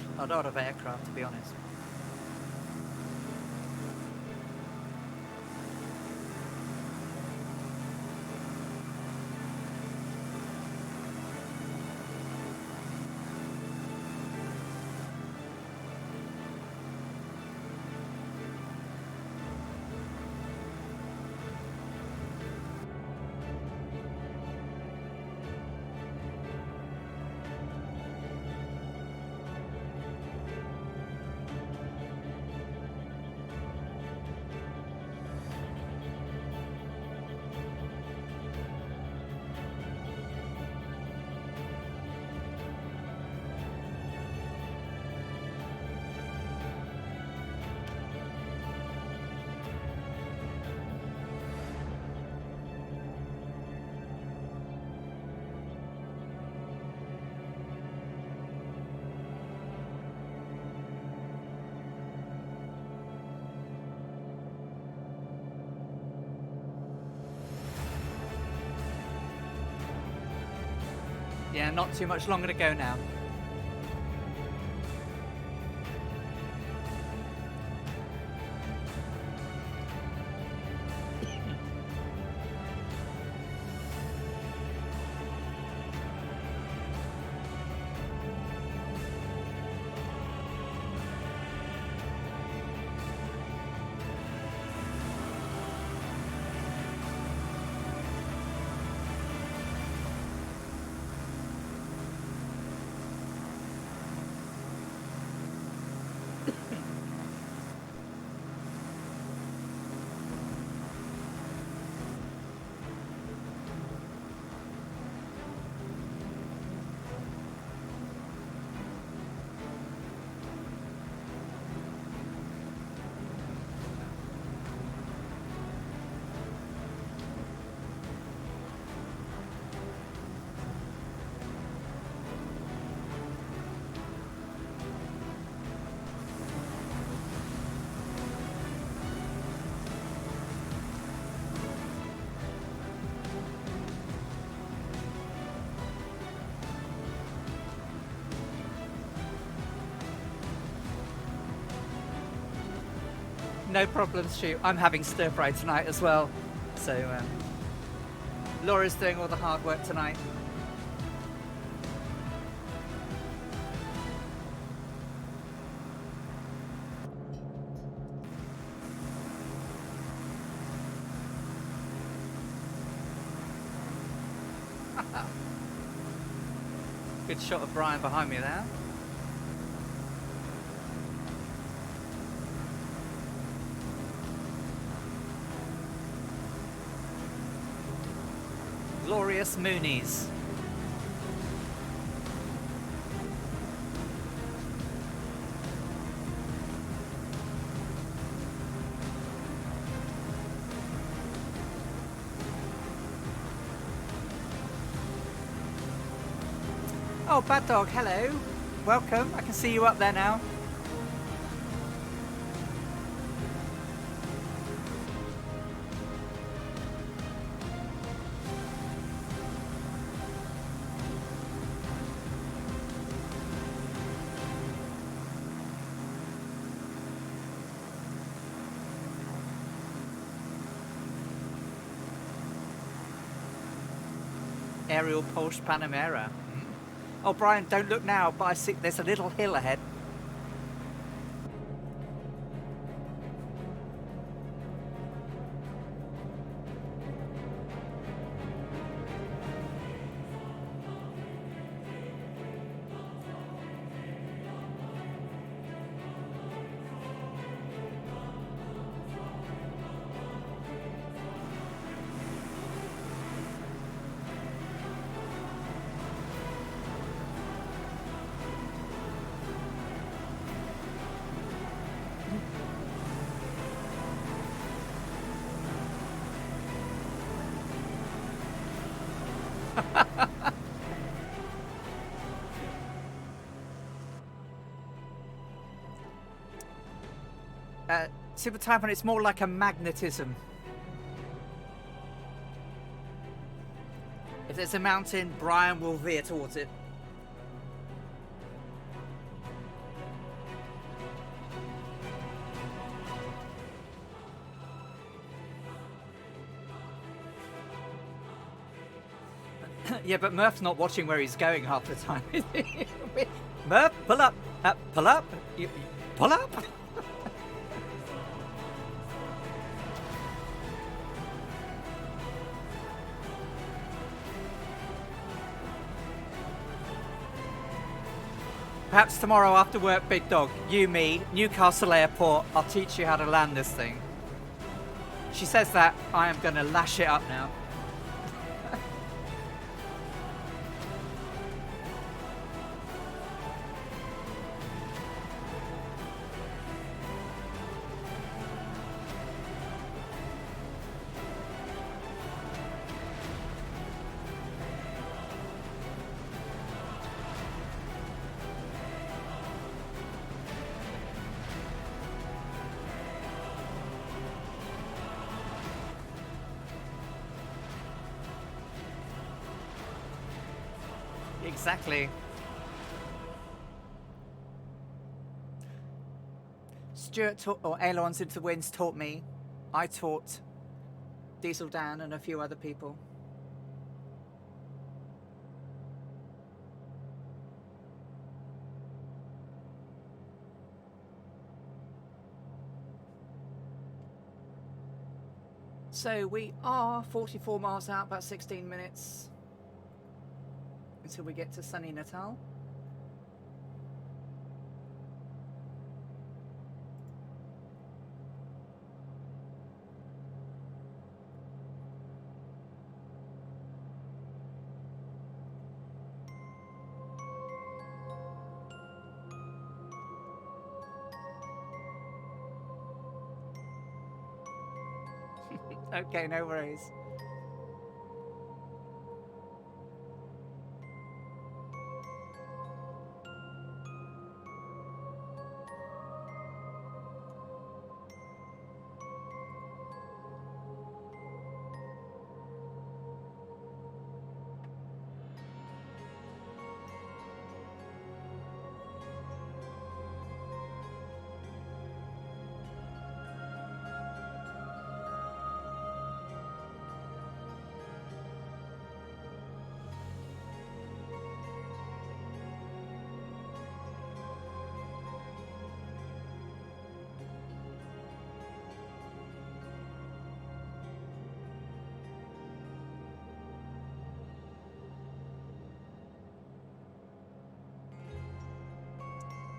aircraft, to be honest. Yeah, not too much longer to go now. No problems, shoot. I'm having stir fry tonight as well. So Laura's doing all the hard work tonight. Good shot of Brian behind me there. Glorious Moonies. Oh, Bad Dog, hello. Welcome. I can see you up there now. Aerial Porsche Panamera. Oh, Brian, don't look now, but I see there's a little hill ahead. Super type, and it's more like a magnetism. If there's a mountain, Brian will veer towards it. Yeah, but Murph's not watching where he's going half the time. Murph, pull up, pull up, pull up. Perhaps tomorrow after work, Big Dog, you, me, Newcastle Airport, I'll teach you how to land this thing. She says that, I am going to lash it up now. Exactly. Stuart taught, or Ailerons into the Winds taught me. I taught Diesel Dan and a few other people. So we are 44 miles out, about 16 minutes until we get to sunny Natal. Okay, no worries.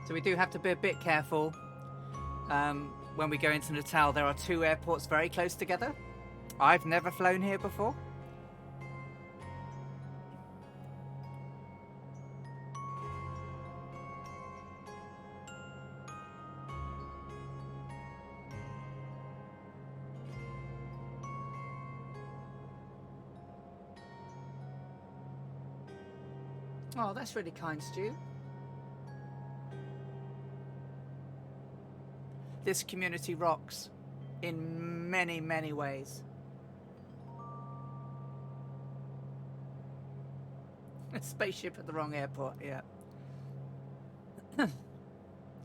So we do have to be a bit careful when we go into Natal. There are two airports very close together. I've never flown here before. Oh, that's really kind, Stu. This community rocks in many, many ways. A spaceship at the wrong airport, yeah.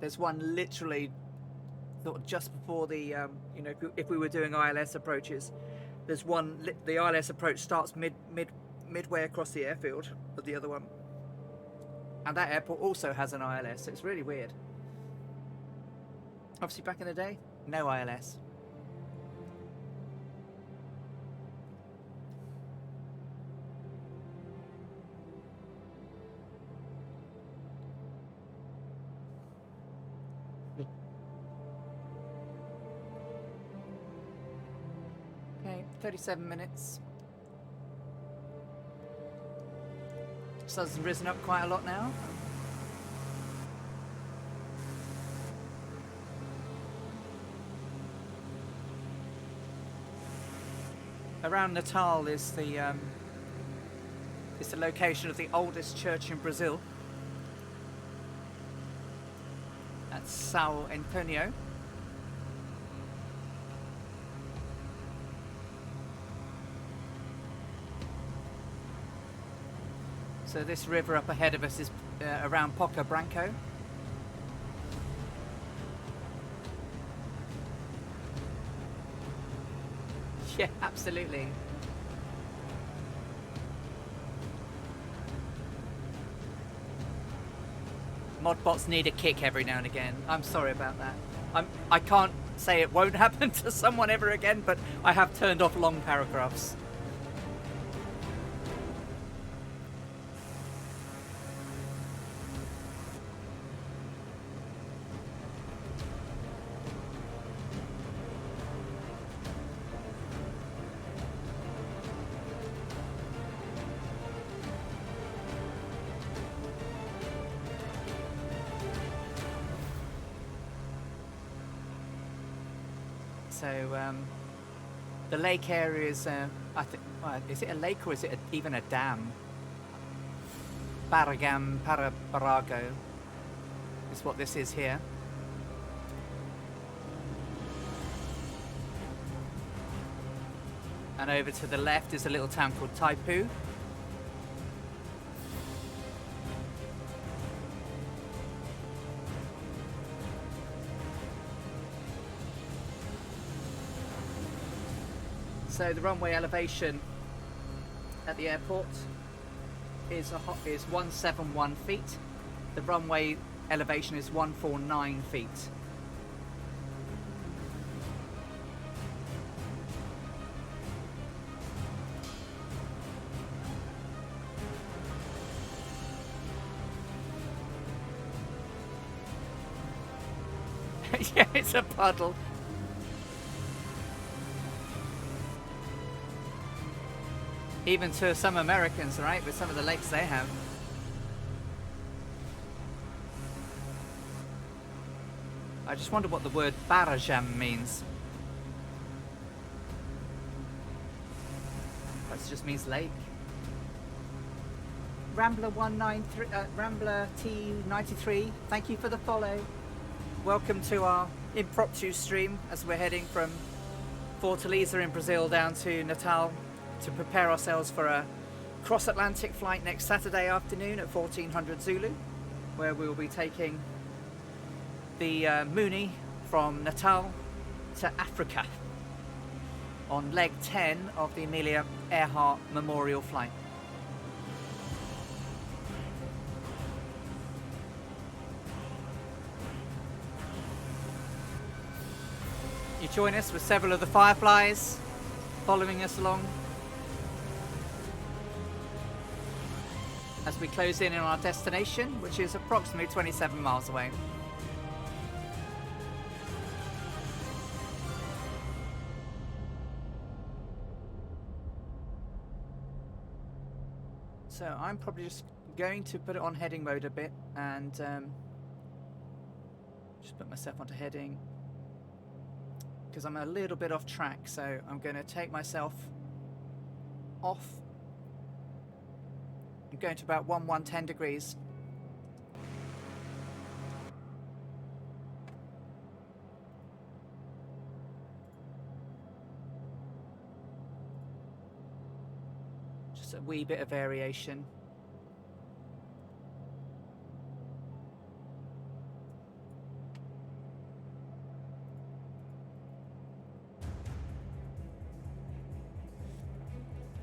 There's one literally sort of just before the, you know, if we were doing ILS approaches, there's one, the ILS approach starts midway across the airfield of the other one. And that airport also has an ILS, so it's really weird. Obviously back in the day, no ILS. Okay, 37 minutes. Sun's risen up quite a lot now. Around Natal is the location of the oldest church in Brazil. That's Sao Antonio. So this river up ahead of us is around Poca Branco. Yeah, absolutely. Modbots need a kick every now and again. I'm sorry about that. I can't say it won't happen to someone ever again, but I have turned off long paragraphs. So the lake area is, I think, is it a lake or is it even a dam? Parabarago is what this is here. And over to the left is a little town called Taipu. So the runway elevation at the airport is 171 feet. The runway elevation is 149 feet. Yeah, it's a puddle. Even to some Americans, right, with some of the lakes they have. I just wonder what the word barajam means. That just means lake. Rambler 193, Rambler T93, thank you for the follow. Welcome to our impromptu stream as we're heading from Fortaleza in Brazil down to Natal to prepare ourselves for a cross-Atlantic flight next Saturday afternoon at 1400 Zulu, where we will be taking the Mooney from Natal to Africa on leg 10 of the Amelia Earhart Memorial flight. You join us with several of the Fireflies following us along. as we close in on our destination, which is approximately 27 miles away. So I'm probably just going to put it on heading mode a bit and just put myself onto heading because I'm a little bit off track. So I'm going to take myself off. I'm going to about 110 degrees. Just a wee bit of variation.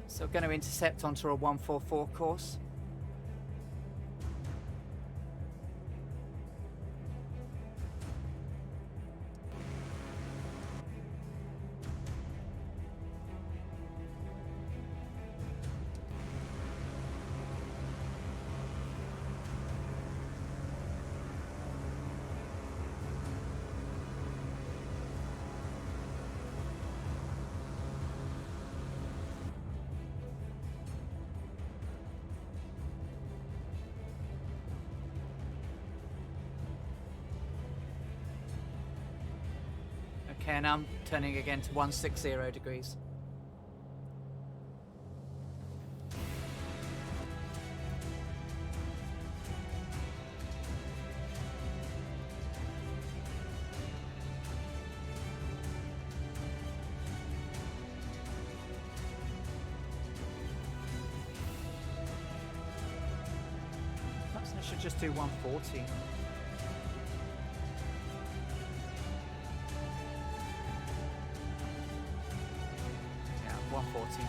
So we're going to intercept onto a 144 course. Okay, and I'm turning again to 160 degrees. Perhaps I should just do 140. Yeah, 140.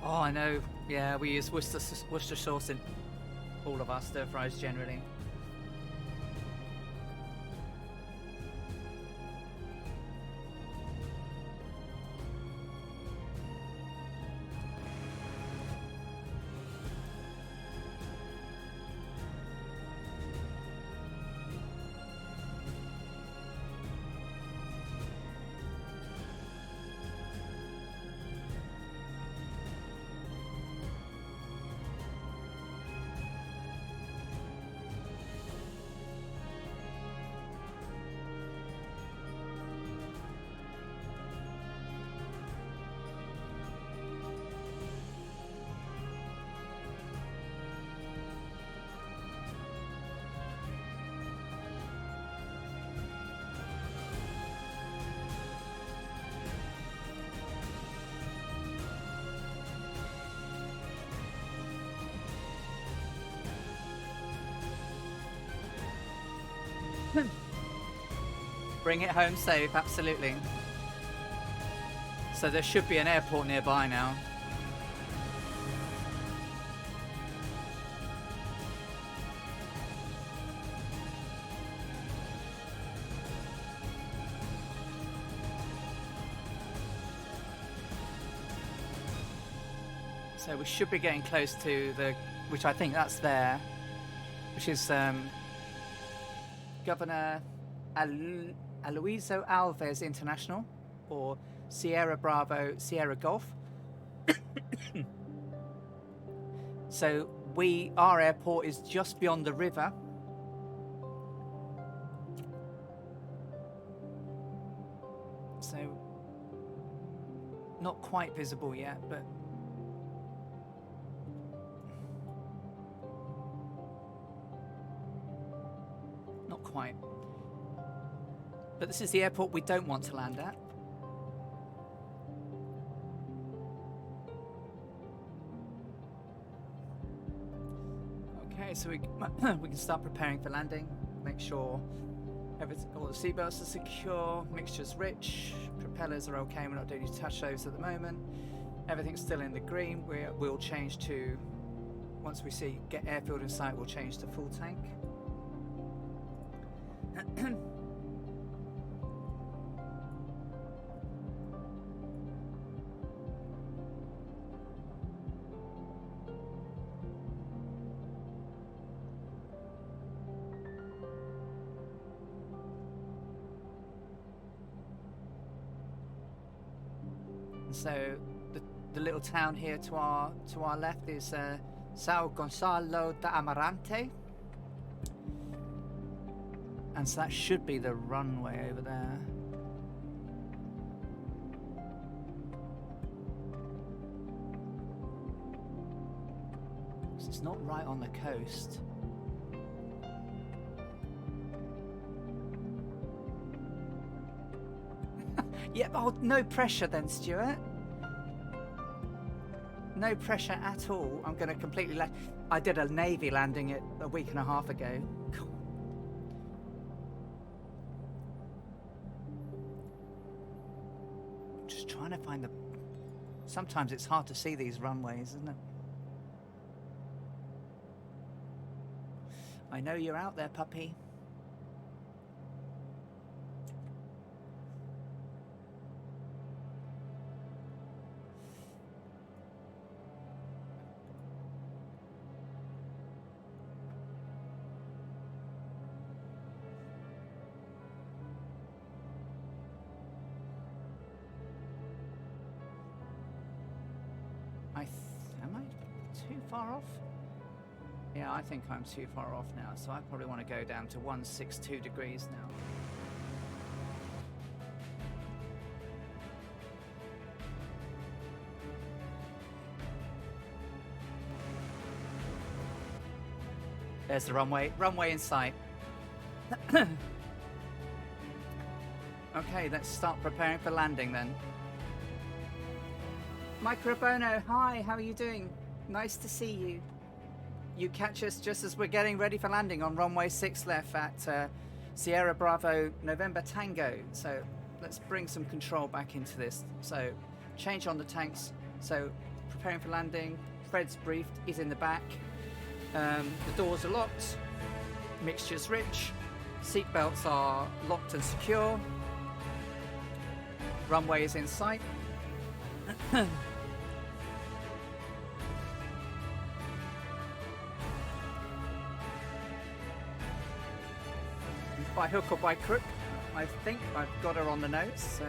Oh, I know. Yeah, we use Worcester sauce in all of our stir fries generally. Bring it home safe, absolutely. So there should be an airport nearby now. So we should be getting close to the, which I think that's there, which is Governor Aloysio Alves International, or Sierra Bravo Sierra Golf. So our airport is just beyond the river. So not quite visible yet, but not quite. But this is the airport we don't want to land at. Okay, so we can start preparing for landing. Make sure All the seatbelts are secure, mixture's rich, propellers are okay, we're not doing any touch shows at the moment. Everything's still in the green. We'll change to, once we see get airfield in sight, we'll change to full tank. So the little town here to our left is São Gonçalo da Amarante, and so that should be the runway over there. It's not right on the coast. Yeah, oh, no pressure then, Stuart. No pressure at all. I'm going to completely I did a Navy landing a week and a half ago. Just trying to find the... Sometimes it's hard to see these runways, isn't it? I know you're out there, puppy. Am I too far off? Yeah, I think I'm too far off now, so I probably want to go down to 162 degrees now. There's the runway in sight. Okay, let's start preparing for landing then. Microbono, hi, how are you doing? Nice to see you. You catch us just as we're getting ready for landing on runway 6 left at Sierra Bravo November Tango. So let's bring some control back into this. So change on the tanks. So preparing for landing. Fred's briefed, he's in the back. The doors are locked. Mixture's rich. Seatbelts are locked and secure. Runway is in sight. By hook or by crook, I think I've got her on the nose, so...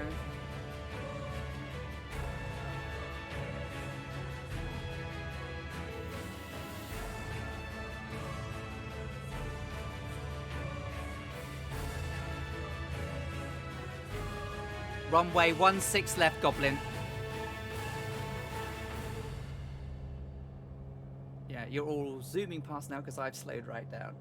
Runway 16 left, Goblin. Yeah, you're all zooming past now because I've slowed right down.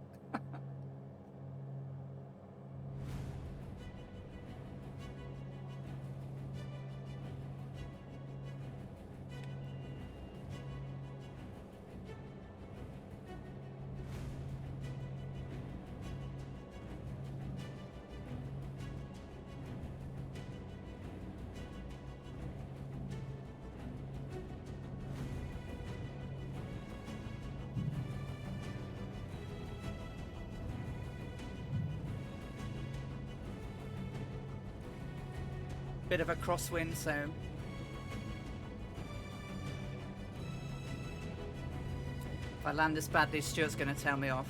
Bit of a crosswind, so if I land this badly, Stuart's going to tell me off.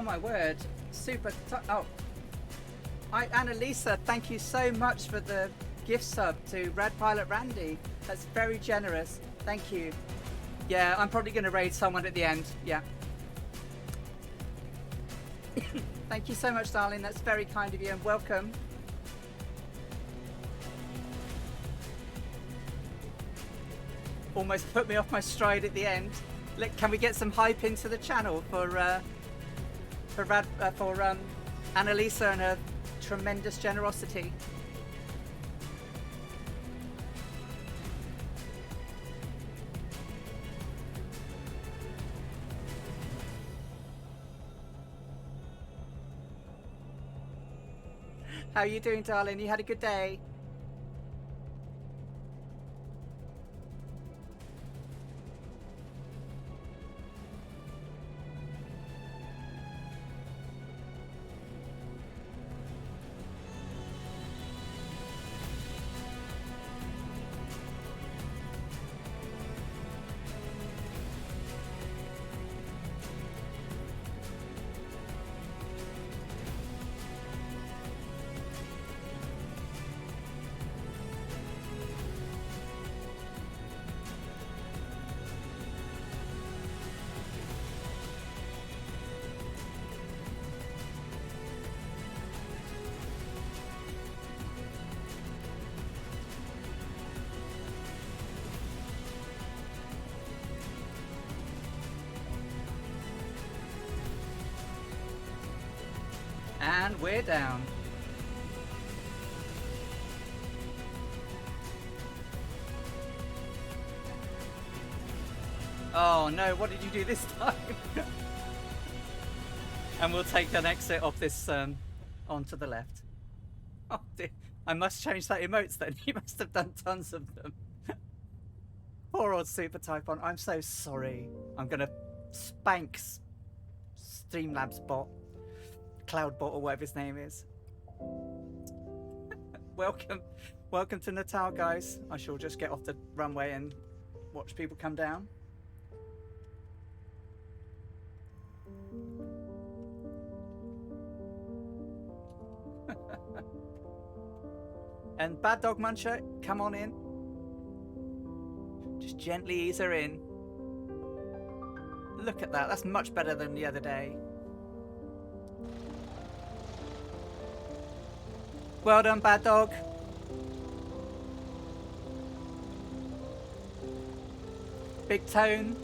Oh my word. Super. Oh. Annalisa, thank you so much for the gift sub to Rad Pilot Randy. That's very generous. Thank you. Yeah, I'm probably going to raid someone at the end. Yeah. Thank you so much, darling. That's very kind of you, and welcome. Almost put me off my stride at the end. Look, can we get some hype into the channel for Annalisa and her tremendous generosity? How are you doing, darling? You had a good day? And we're down. Oh no, what did you do this time? And we'll take an exit off this onto the left. Oh dear. I must change that emotes then. You must have done tons of them. Poor old Super Typhon. I'm so sorry. I'm gonna spank Streamlabs bot. Cloudbot or whatever his name is. Welcome to Natal, guys. I shall just get off the runway and watch people come down. And Bad Dog Muncher, come on in. Just gently ease her in. Look at that. That's much better than the other day. Well done, Bad Dog. Big Tone.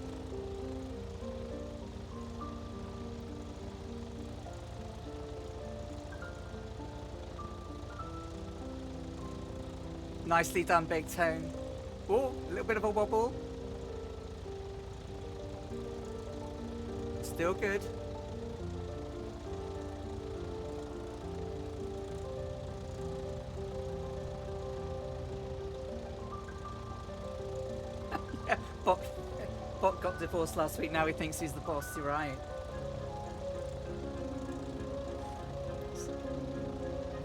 Nicely done, Big Tone. Oh, a little bit of a wobble. Still good. Yeah, Bot got divorced last week. Now he thinks he's the boss. You're right.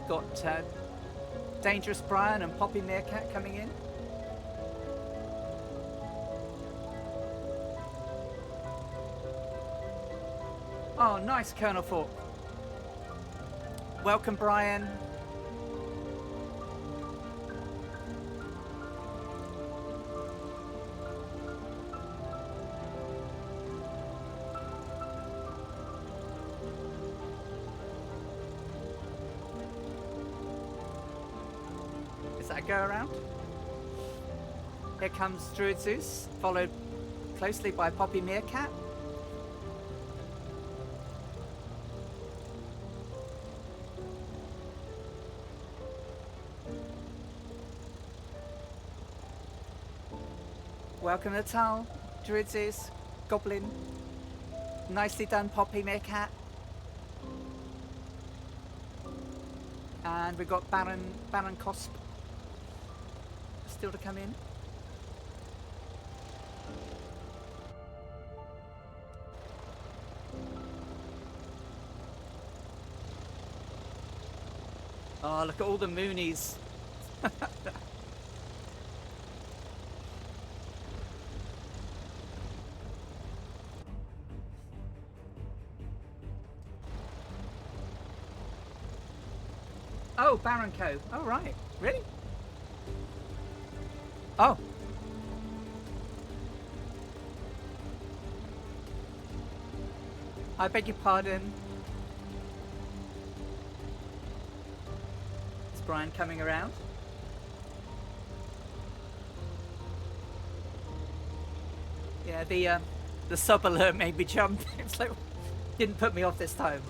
Got Dangerous Brian and Poppy Meerkat coming in. Oh, nice, Colonel Fork. Welcome, Brian. Is that a go around? Here comes Druid Zeus, followed closely by Poppy Meerkat. Welcome Natal, Druid Zeus, Goblin. Nicely done, Poppy Meerkat. And we've got Baron Cosp still to come in. Oh, look at all the Moonies. Oh, Baron Co. Oh, right. Really? Oh. I beg your pardon. Is Brian coming around? Yeah, the sub alert made me jump. It's like, didn't put me off this time.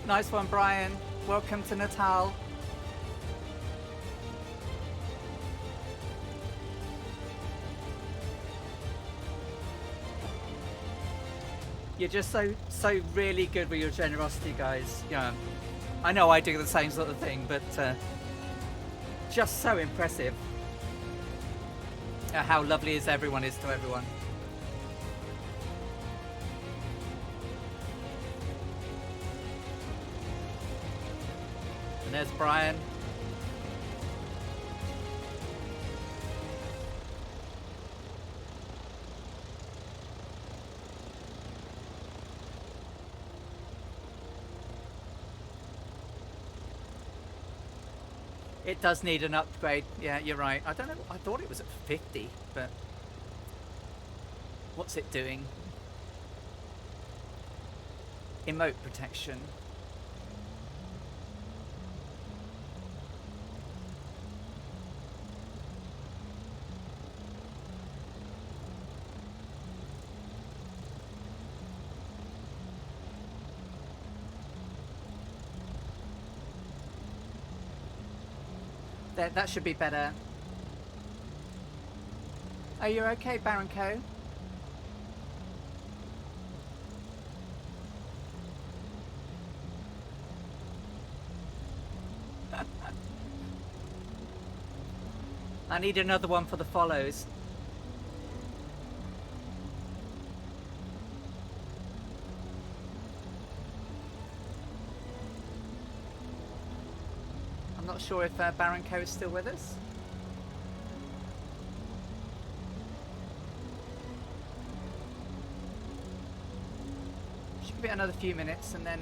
Nice one, Brian. Welcome to Natal. You're just so really good with your generosity, guys. Yeah, I know I do the same sort of thing, but just so impressive at how lovely is everyone is to everyone. And there's Brian. It does need an upgrade. Yeah, you're right. I don't know. I thought it was at 50, but what's it doing? Emote protection. That should be better. Are you okay, Baron Co? I need another one for the follows. I'm not sure if Baron Co is still with us. Should give it another few minutes, and then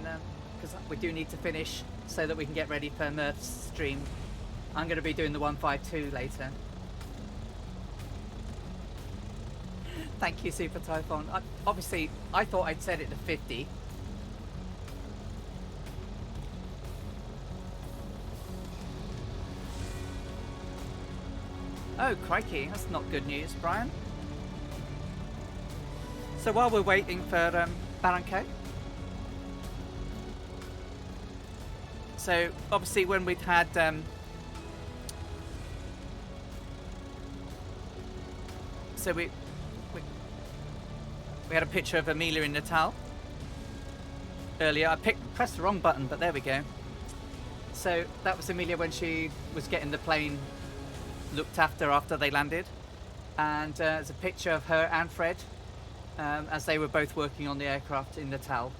because we do need to finish so that we can get ready for Murph's stream. I'm going to be doing the 152 later. Thank you, Super Typhon. Obviously, I thought I'd set it to 50. Oh, crikey. That's not good news, Brian. So while we're waiting for Baron Co. So, obviously, when we'd had... so we had a picture of Amelia in Natal earlier. I pressed the wrong button, but there we go. So that was Amelia when she was getting the plane looked after they landed, and there's a picture of her and Fred as they were both working on the aircraft in Natal.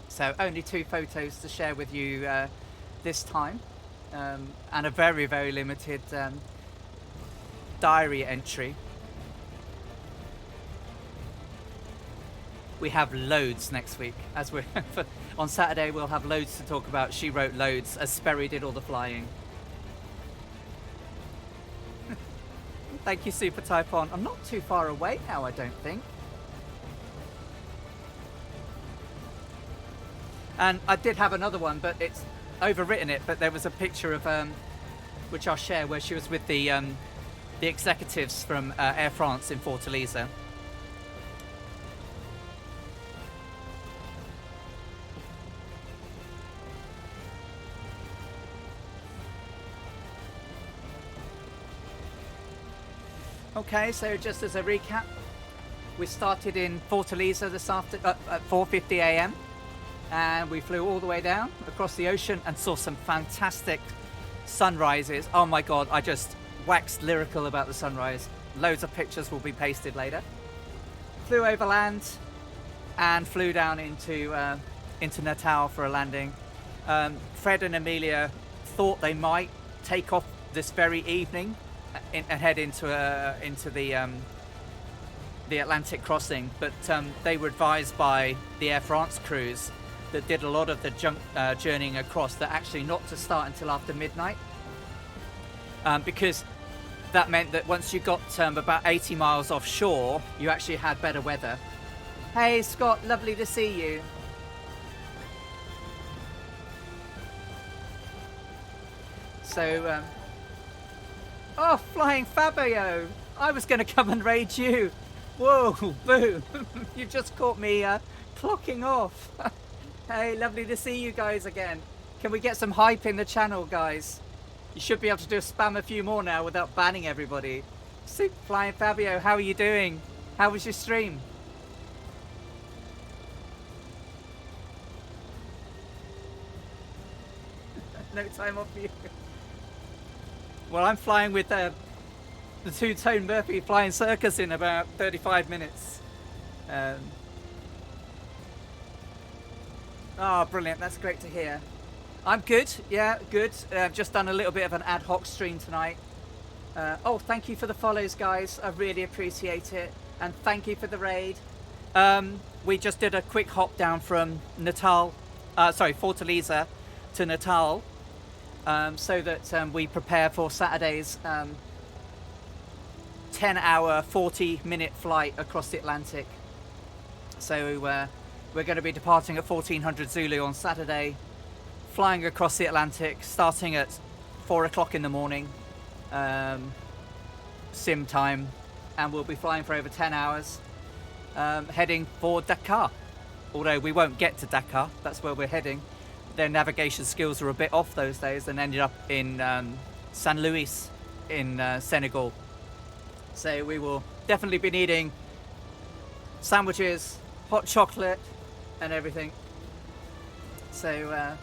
So only 2 photos to share with you this time, and a very, very limited diary entry. We have loads next week. As we're on Saturday, we'll have loads to talk about. She wrote loads, as Sperry did all the flying. Thank you, Super Typhon. I'm not too far away now, I don't think. And I did have another one, but it's overwritten it. But there was a picture of, which I'll share, where she was with the executives from Air France in Fortaleza. Okay, so just as a recap, We started in Fortaleza this afternoon at 4:50 a.m. and we flew all the way down across the ocean and saw some fantastic sunrises. Oh my god, I just waxed lyrical about the sunrise. Loads of pictures will be pasted later. Flew over land and flew down into Natal for a landing. Fred and Amelia thought they might take off this very evening and head into the Atlantic crossing, but they were advised by the Air France crews that did a lot of the journeying across that actually not to start until after midnight, because that meant that once you got about 80 miles offshore, you actually had better weather. Hey Scott, lovely to see you. So, oh, Flying Fabio, I was going to come and raid you. Whoa, boo, you just caught me clocking off. Hey, lovely to see you guys again. Can we get some hype in the channel, guys? You should be able to spam a few more now without banning everybody. Super Flying Fabio, how are you doing? How was your stream? No time off for you. Well, I'm flying with the two-tone Murphy Flying Circus in about 35 minutes. Oh, brilliant. That's great to hear. I'm good. Yeah, good. I've just done a little bit of an ad hoc stream tonight. Oh, thank you for the follows, guys. I really appreciate it. And thank you for the raid. We just did a quick hop down from Fortaleza to Natal, so that we prepare for Saturday's 10-hour, 40-minute flight across the Atlantic. So we're going to be departing at 1400 Zulu on Saturday, flying across the Atlantic, starting at 4 o'clock in the morning, sim time, and we'll be flying for over 10 hours, heading for Dakar. Although we won't get to Dakar, that's where we're heading. Their navigation skills were a bit off those days and ended up in San Luis in Senegal. So we will definitely be needing sandwiches, hot chocolate and everything. So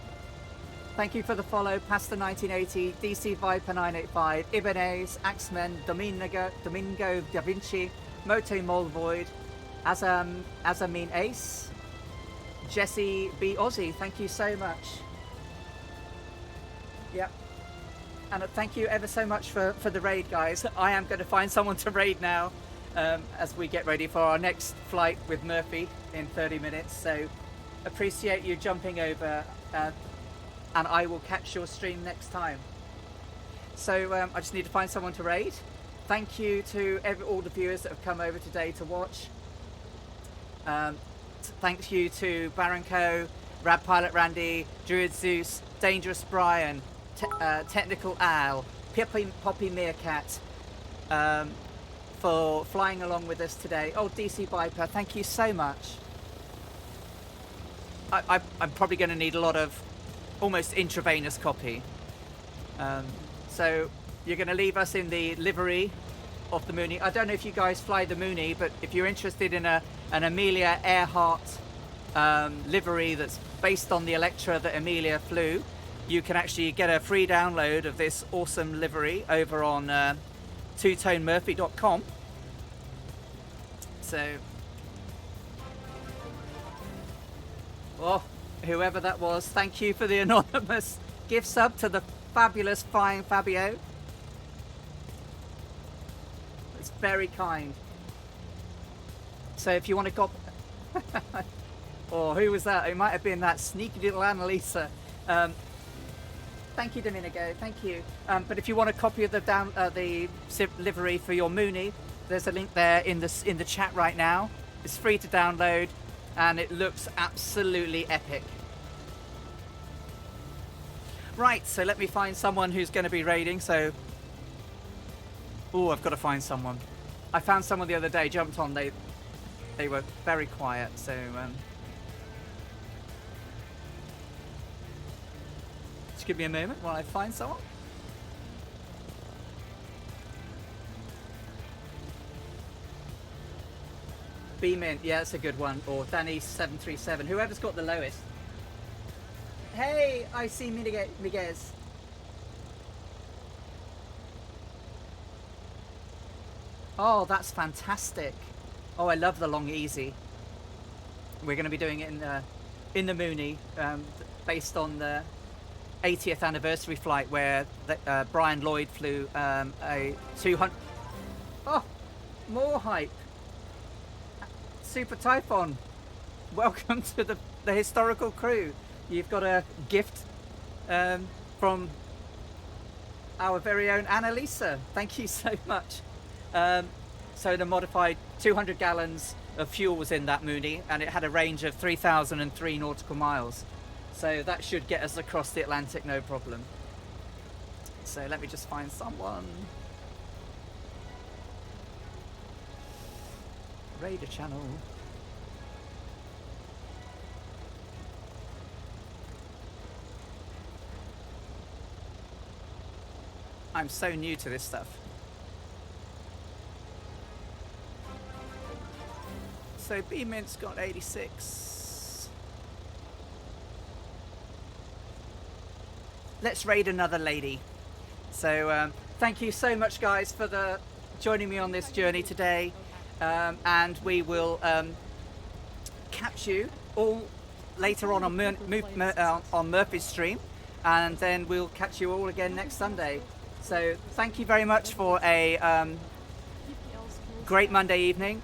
thank you for the follow. Pasta 1980, DC Viper 985, Ibanez, Axemen, Domingo Da Vinci, Moto Molvoid, Azamin Ace, Jesse B. Aussie, thank you so much. Yep. And thank you ever so much for the raid, guys. I am going to find someone to raid now as we get ready for our next flight with Murphy in 30 minutes. So appreciate you jumping over, and I will catch your stream next time. So I just need to find someone to raid. Thank you to all the viewers that have come over today to watch. Thank you to Baranco, Rad Pilot Randy, Druid Zeus, Dangerous Brian, Technical Al, Poppy Meerkat, for flying along with us today. Oh, DC Viper, thank you so much. I'm probably going to need a lot of almost intravenous copy. So you're going to leave us in the livery of the Mooney. I don't know if you guys fly the Mooney, but if you're interested in an Amelia Earhart livery that's based on the Electra that Amelia flew, you can actually get a free download of this awesome livery over on twotonemurphy.com. So, oh, whoever that was, thank you for the anonymous gift sub to the fabulous Flying Fabio. It's very kind. So if you want to cop... Oh, who was that? It might have been that sneaky little Annalisa. Thank you, Domenico. Thank you. But if you want a copy of the livery for your Mooney, there's a link there in the chat right now. It's free to download, and it looks absolutely epic. Right, so let me find someone who's going to be raiding. So, oh, I've got to find someone. I found someone the other day. Jumped on. They were very quiet. So. Just give me a moment while I find someone. B-Mint, yeah, that's a good one. Or Danny737, whoever's got the lowest. Hey, I see Miguez. Oh, that's fantastic. Oh, I love the long easy. We're going to be doing it in the Mooney, based on the 80th anniversary flight where Brian Lloyd flew a 200. Oh, more hype. Super Typhon, welcome to the historical crew. You've got a gift from our very own Annalisa. Thank you so much. So the modified 200 gallons of fuel was in that Mooney, and it had a range of 3,003 nautical miles. So that should get us across the Atlantic, no problem. So let me just find someone. Raider channel. I'm so new to this stuff. So B-Mint's got 86. Let's raid another lady. So thank you so much, guys, for joining me on this journey today. And we will catch you all later on Murphy's stream. And then we'll catch you all again next Sunday. So thank you very much for a great Monday evening.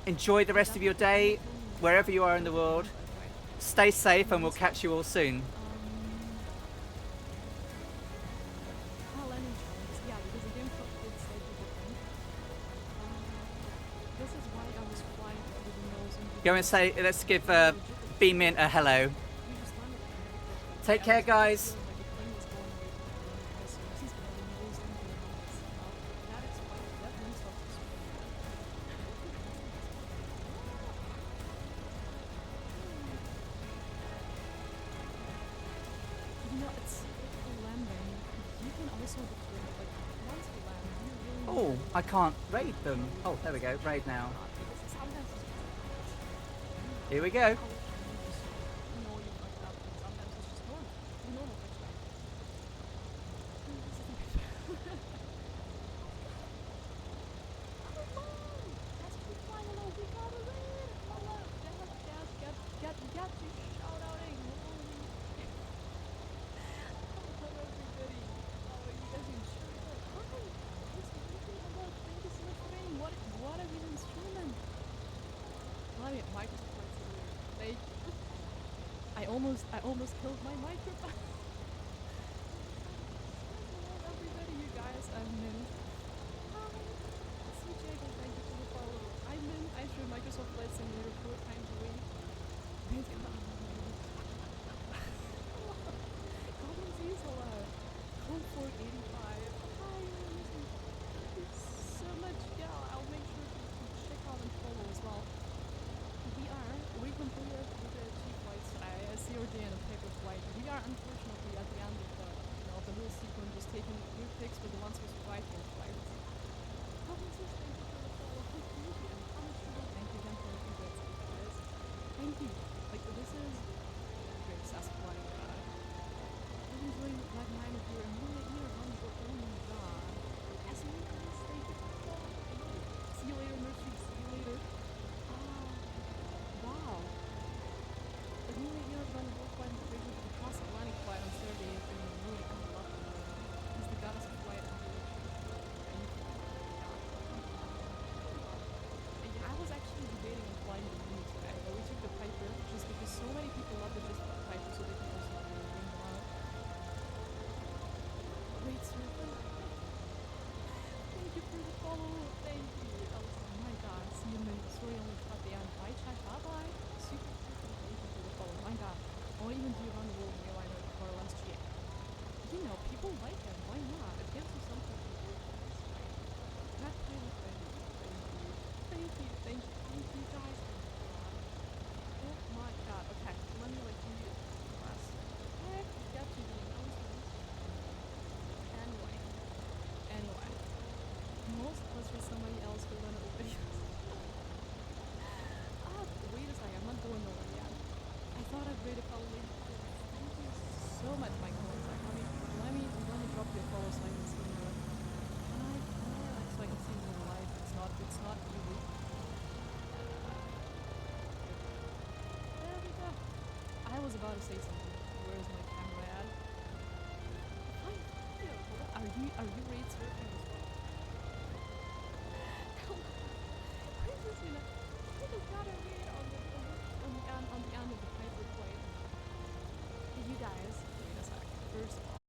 Enjoy the rest of your day, wherever you are in the world. Stay safe, and we'll catch you all soon. Go and say, let's give B-Mint a hello. Take care, guys. Oh, I can't raid them. Oh, there we go. Raid now. Here we go. I almost killed my microphone. Hello everybody, you guys, I'm Min. Sweet Jacob, thank you for the follow. I'm Min, I stream Microsoft Flight Simulator 4 times a week. Goblin Z's hello. Comfort 85. Hi, thank you so much. Yeah, I'll make sure to check out and follow as well. We completed with the cheap flights, COD and a paper flight. We are unfortunately at the end of the whole sequence, just taking new pics for the ones who survived those flights. Thank you for the follow. Thank you again for the feedback, guys. Thank you. Like, this is very successful. I'm enjoying like mine if you're a minute here, oh my god. As a mistake. See you later, Mercy. See you later. Wow. The new year is going to work quite integration for the cross-Atlantic flight on Saturday and really kind of lucky. He's the goddess of flight and yeah, I was actually debating on flying the Moon today, but we took the Piper just because so many people love the just Piper, so they can also bring them out. Wait, sir. Thank you for the follow. Thank you. Oh my god, see you in sorry only cut the end. Bye chat, bye bye. Super thank you for the follow. My god. I'll even do around the world airliner for last year. You know, people like it. Why not? It gives you something to do. That kind of thing. Thank you. Thank you guys. Oh my god. Okay. Let me like do you last. Heck, got to the announcements. Anyway. Most was for somebody else who went over videos. was about to say something. Where's my camera at? Hi, yeah, hold on. Are you read surfing as well? Where's this gonna? I just gotta read on the end of the paper plate. You guys, wait a sec. First of all,